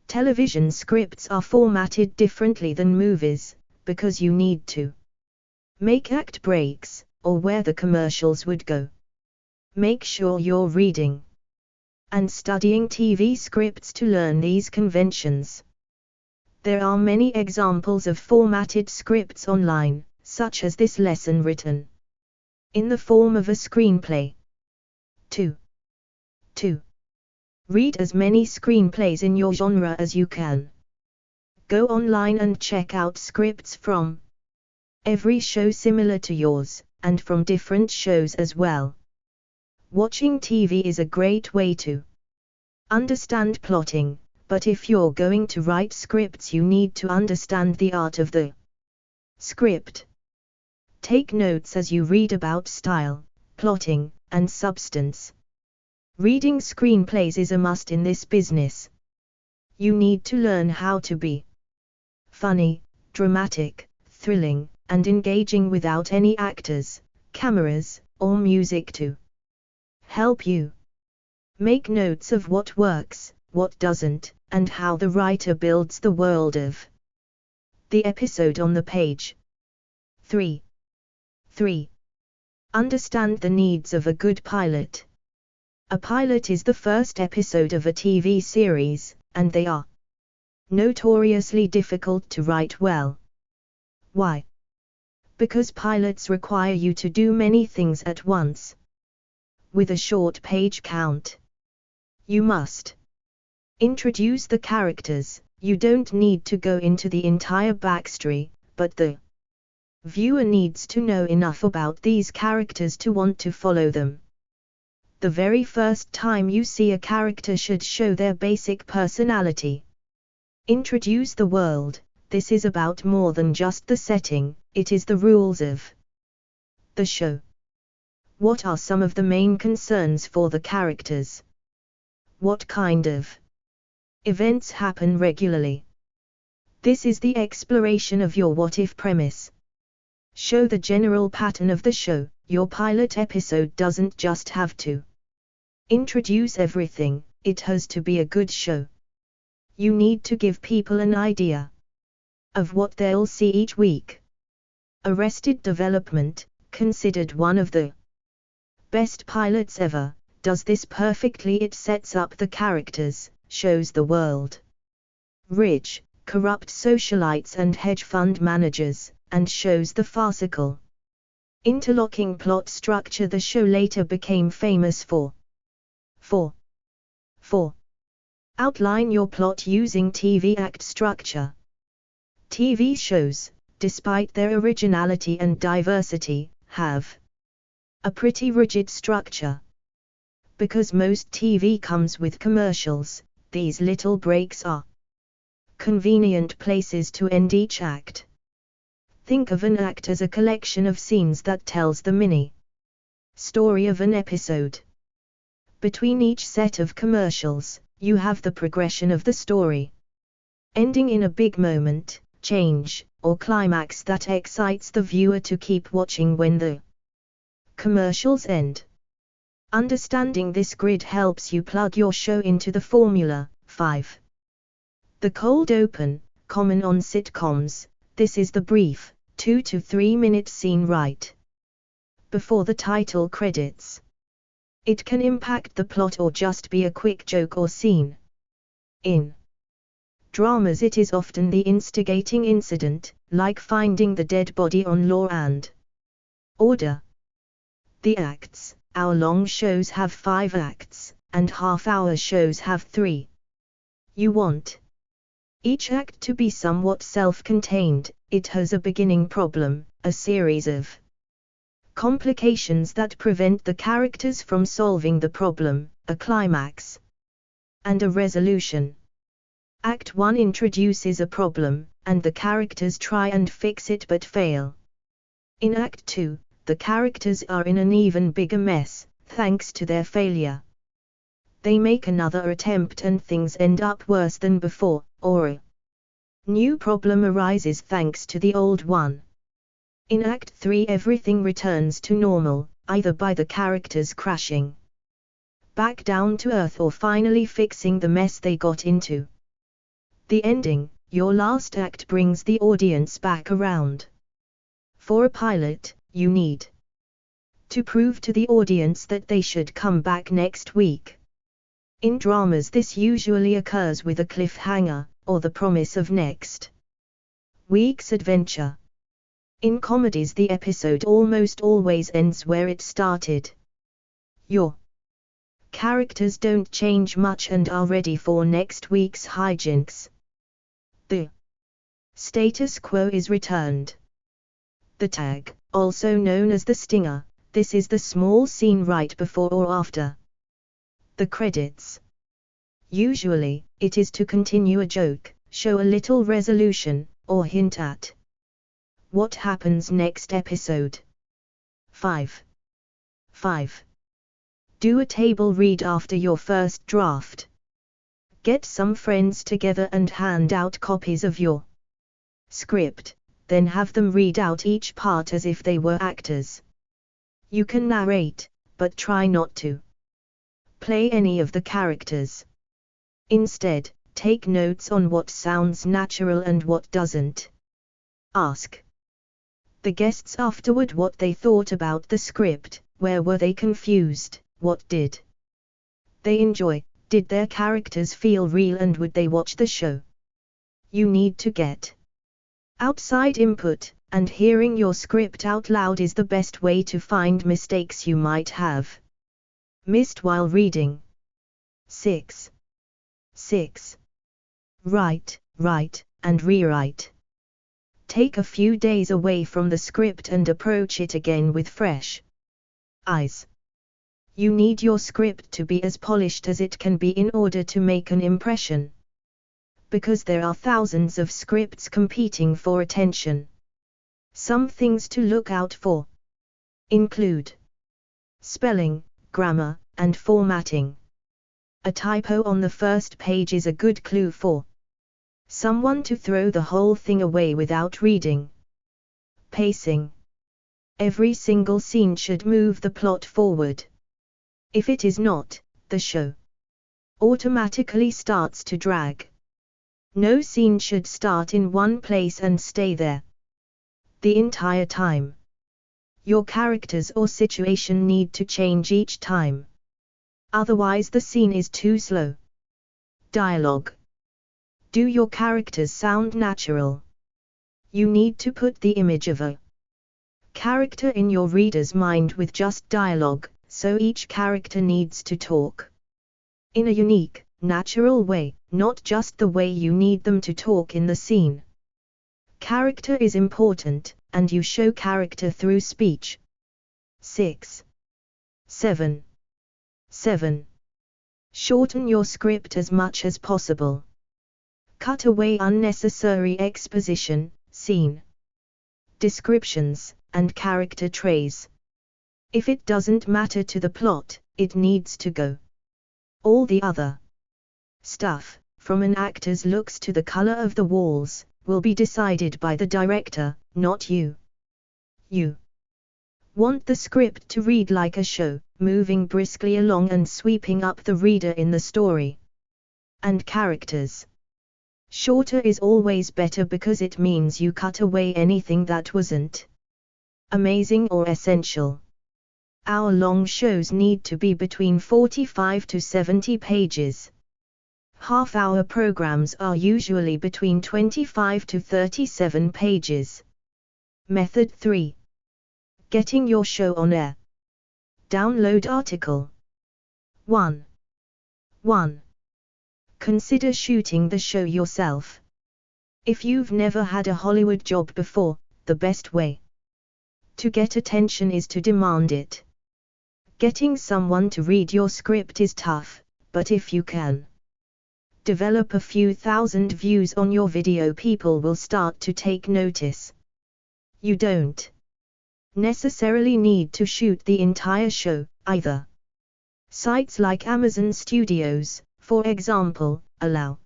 Television scripts are formatted differently than movies, because you need to make act breaks, or where the commercials would go. Make sure you're reading and studying TV scripts to learn these conventions. There are many examples of formatted scripts online, such as this lesson written in the form of a screenplay. 2. Read as many screenplays in your genre as you can. Go online and check out scripts from every show similar to yours, and from different shows as well. Watching TV is a great way to understand plotting, but if you're going to write scripts you need to understand the art of the script. Take notes as you read about style, plotting, and substance. Reading screenplays is a must in this business. You need to learn how to be funny, dramatic, thrilling, and engaging without any actors, cameras, or music to help you. Make notes of what works, what doesn't, and how the writer builds the world of the episode on the page. 3. Understand the needs of a good pilot. A pilot is the first episode of a TV series, and they are notoriously difficult to write well. Why? Because pilots require you to do many things at once. With a short page count, you must introduce the characters. You don't need to go into the entire backstory, but the viewer needs to know enough about these characters to want to follow them. The very first time you see a character should show their basic personality. Introduce the world. This is about more than just the setting, it is the rules of the show. What are some of the main concerns for the characters? What kind of events happen regularly? This is the exploration of your what-if premise. Show the general pattern of the show. Your pilot episode doesn't just have to introduce everything, it has to be a good show. You need to give people an idea of what they'll see each week. Arrested Development, considered one of the best pilots ever, does this perfectly. It sets up the characters, shows the world. Rich, corrupt socialites and hedge fund managers, and shows the farcical, interlocking plot structure the show later became famous for. 4. Outline your plot using TV act structure. TV shows, despite their originality and diversity, have a pretty rigid structure. Because most TV comes with commercials, these little breaks are convenient places to end each act. Think of an act as a collection of scenes that tells the mini story of an episode. Between each set of commercials, you have the progression of the story, ending in a big moment, change, or climax that excites the viewer to keep watching when the commercials end. Understanding this grid helps you plug your show into the formula. 5. The cold open, common on sitcoms. This is the brief, 2 to 3 minute scene right before the title credits. It can impact the plot or just be a quick joke or scene. In dramas it is often the instigating incident, like finding the dead body on Law and Order. The acts. Hour-long shows have 5 acts, and half-hour shows have 3. You want each act to be somewhat self-contained. It has a beginning problem, a series of complications that prevent the characters from solving the problem, a climax, and a resolution. Act 1 introduces a problem, and the characters try and fix it but fail. In Act 2, the characters are in an even bigger mess, thanks to their failure. They make another attempt and things end up worse than before, or a new problem arises thanks to the old one. In Act 3 everything returns to normal, either by the characters crashing back down to earth or finally fixing the mess they got into. The ending, your last act, brings the audience back around. For a pilot, you need to prove to the audience that they should come back next week. In dramas this usually occurs with a cliffhanger, or the promise of next week's adventure. In comedies the episode almost always ends where it started. Your characters don't change much and are ready for next week's hijinks. The status quo is returned. The tag, also known as the stinger, this is the small scene right before or after the credits. Usually, it is to continue a joke, show a little resolution, or hint at what happens next episode. 5. Do a table read after your first draft. Get some friends together and hand out copies of your script, then have them read out each part as if they were actors. You can narrate, but try not to play any of the characters. Instead, take notes on what sounds natural and what doesn't. Ask the guests afterward what they thought about the script, where were they confused, what did they enjoy, did their characters feel real and would they watch the show. You need to get outside input, and hearing your script out loud is the best way to find mistakes you might have missed while reading. 6. Write, and rewrite. Take a few days away from the script and approach it again with fresh eyes. You need your script to be as polished as it can be in order to make an impression. Because there are thousands of scripts competing for attention. Some things to look out for include spelling, grammar, and formatting. A typo on the first page is a good clue for someone to throw the whole thing away without reading. Pacing. Every single scene should move the plot forward. If it is not, the show automatically starts to drag. No scene should start in one place and stay there the entire time. Your characters or situation need to change each time. Otherwise the scene is too slow. Dialogue. Do your characters sound natural? You need to put the image of a character in your reader's mind with just dialogue, so each character needs to talk in a unique, natural way, not just the way you need them to talk in the scene. Character is important, and you show character through speech. 6. 7. Shorten your script as much as possible. Cut away unnecessary exposition, scene descriptions, and character traits. If it doesn't matter to the plot, it needs to go. All the other stuff, from an actor's looks to the color of the walls, will be decided by the director, not you. You want the script to read like a show, moving briskly along and sweeping up the reader in the story. And characters. Shorter is always better because it means you cut away anything that wasn't amazing or essential. Hour-long shows need to be between 45 to 70 pages. Half-hour programs are usually between 25 to 37 pages. Method 3. Getting your show on air. Download article. 1. Consider shooting the show yourself. If you've never had a Hollywood job before, the best way to get attention is to demand it. Getting someone to read your script is tough, but if you can develop a few thousand views on your video, people will start to take notice. You don't necessarily need to shoot the entire show, either. Sites like Amazon Studios, for example, allow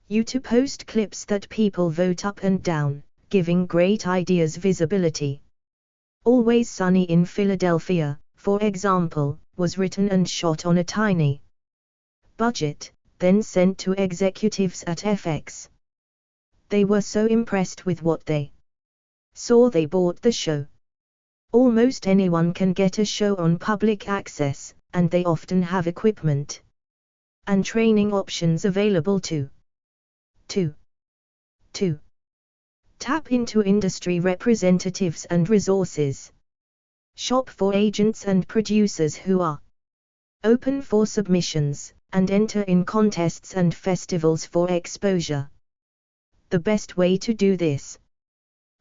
you to post clips that people vote up and down, giving great ideas visibility. Always Sunny in Philadelphia, for example, was written and shot on a tiny budget, then sent to executives at FX. They were so impressed with what they saw they bought the show. Almost anyone can get a show on public access, and they often have equipment and training options available too. 2. Tap into industry representatives and resources. Shop for agents and producers who are open for submissions, and enter in contests and festivals for exposure. The best way to do this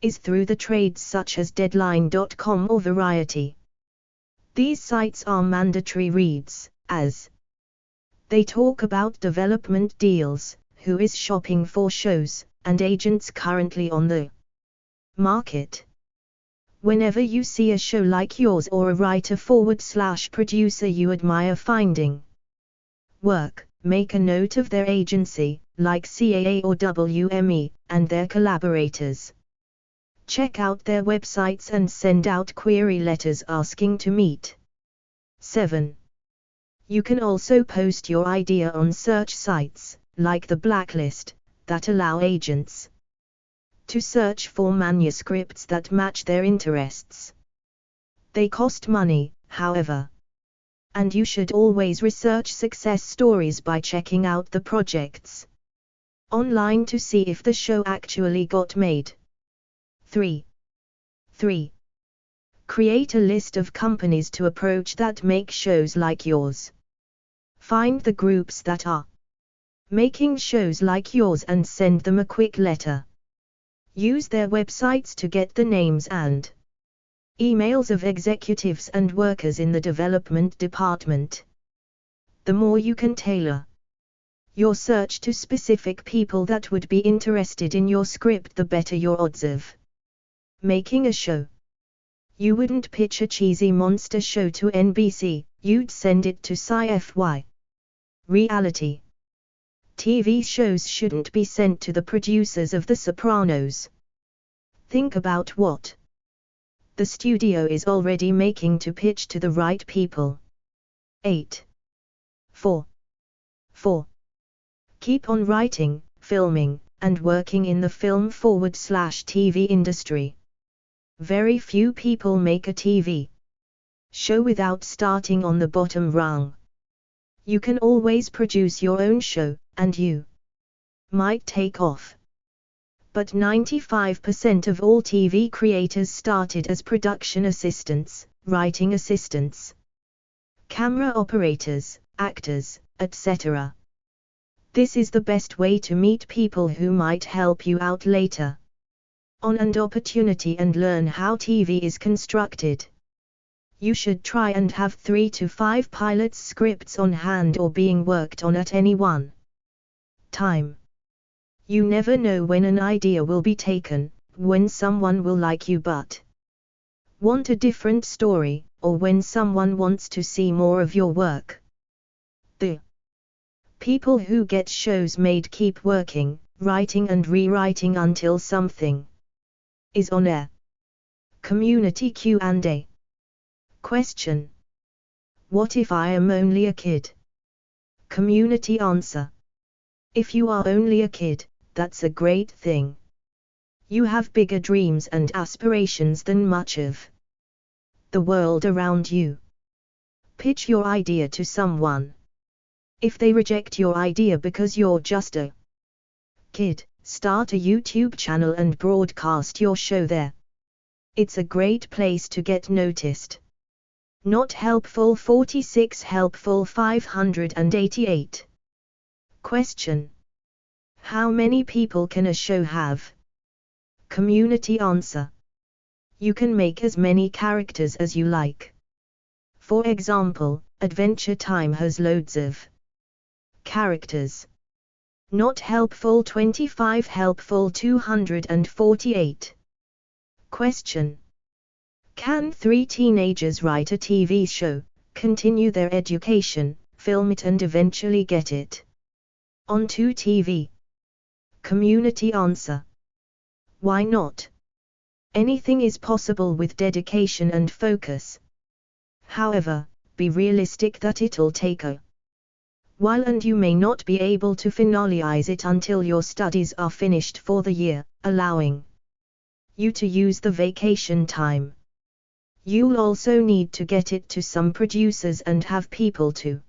is through the trades such as Deadline.com or Variety. These sites are mandatory reads, as they talk about development deals, who is shopping for shows, and agents currently on the market. Whenever you see a show like yours or a writer/producer you admire finding work, make a note of their agency, like CAA or WME, and their collaborators. Check out their websites and send out query letters asking to meet. 7. You can also post your idea on search sites, like the Blacklist, that allow agents to search for manuscripts that match their interests. They cost money, however. And you should always research success stories by checking out the projects online to see if the show actually got made. 3. Create a list of companies to approach that make shows like yours. Find the groups that are making shows like yours and send them a quick letter. Use their websites to get the names and emails of executives and workers in the development department. The more you can tailor your search to specific people that would be interested in your script, the better your odds of making a show. You wouldn't pitch a cheesy monster show to NBC, you'd send it to Sci-Fi. Reality TV shows shouldn't be sent to the producers of The Sopranos. Think about what the studio is already making to pitch to the right people. 8. 4. Keep on writing, filming, and working in the film/TV industry. Very few people make a TV show without starting on the bottom rung. You can always produce your own show, and you might take off. But 95% of all TV creators started as production assistants, writing assistants, camera operators, actors, etc. This is the best way to meet people who might help you out later on and opportunity and learn how TV is constructed. You should try and have 3 to 5 pilot scripts on hand or being worked on at any one time. You never know when an idea will be taken, when someone will like you but want a different story, or when someone wants to see more of your work. The people who get shows made keep working, writing and rewriting until something is on air. Community Q&A. Question: what if I am only a kid? Community answer: if you are only a kid, that's a great thing. You have bigger dreams and aspirations than much of the world around you. Pitch your idea to someone. If they reject your idea because you're just a kid, start a YouTube channel and broadcast your show there. It's a great place to get noticed. Not helpful 46, helpful 588. Question: how many people can a show have? Community answer: you can make as many characters as you like. For example, Adventure Time has loads of characters. Not helpful 25, helpful 248. Question: can 3 teenagers write a TV show, continue their education, film it and eventually get it onto TV? Community answer: why not? Anything is possible with dedication and focus. However, be realistic that it'll take a while and you may not be able to finalize it until your studies are finished for the year, allowing you to use the vacation time. You'll also need to get it to some producers and have people to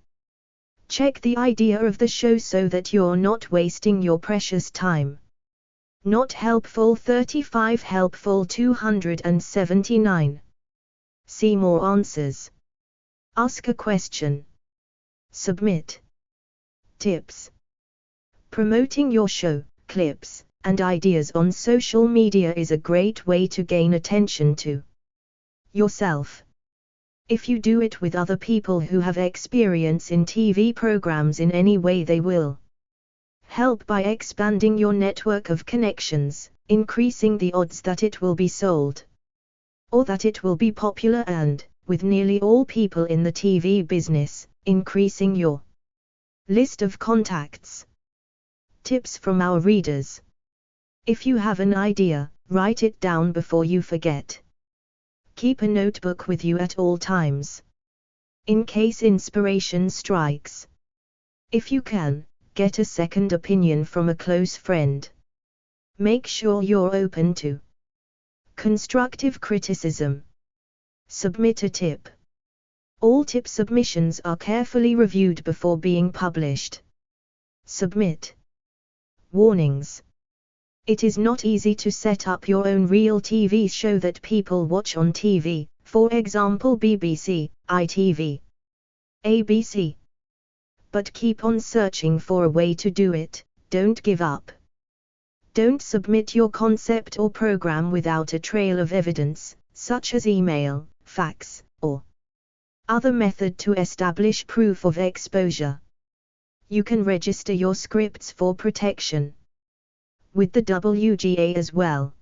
check the idea of the show so that you're not wasting your precious time. Not helpful 35, helpful 279. See more answers. Ask a question. Submit. Tips. Promoting your show, clips, and ideas on social media is a great way to gain attention to yourself. If you do it with other people who have experience in TV programs in any way, they will help by expanding your network of connections, increasing the odds that it will be sold or that it will be popular, and, with nearly all people in the TV business, increasing your list of contacts. Tips from our readers. If you have an idea, write it down before you forget. Keep a notebook with you at all times, in case inspiration strikes. If you can, get a second opinion from a close friend. Make sure you're open to constructive criticism. Submit a tip. All tip submissions are carefully reviewed before being published. Submit. Warnings. It is not easy to set up your own real TV show that people watch on TV, for example BBC, ITV, ABC. But keep on searching for a way to do it, don't give up. Don't submit your concept or program without a trail of evidence, such as email, fax, or other method to establish proof of exposure. You can register your scripts for protection with the WGA as well.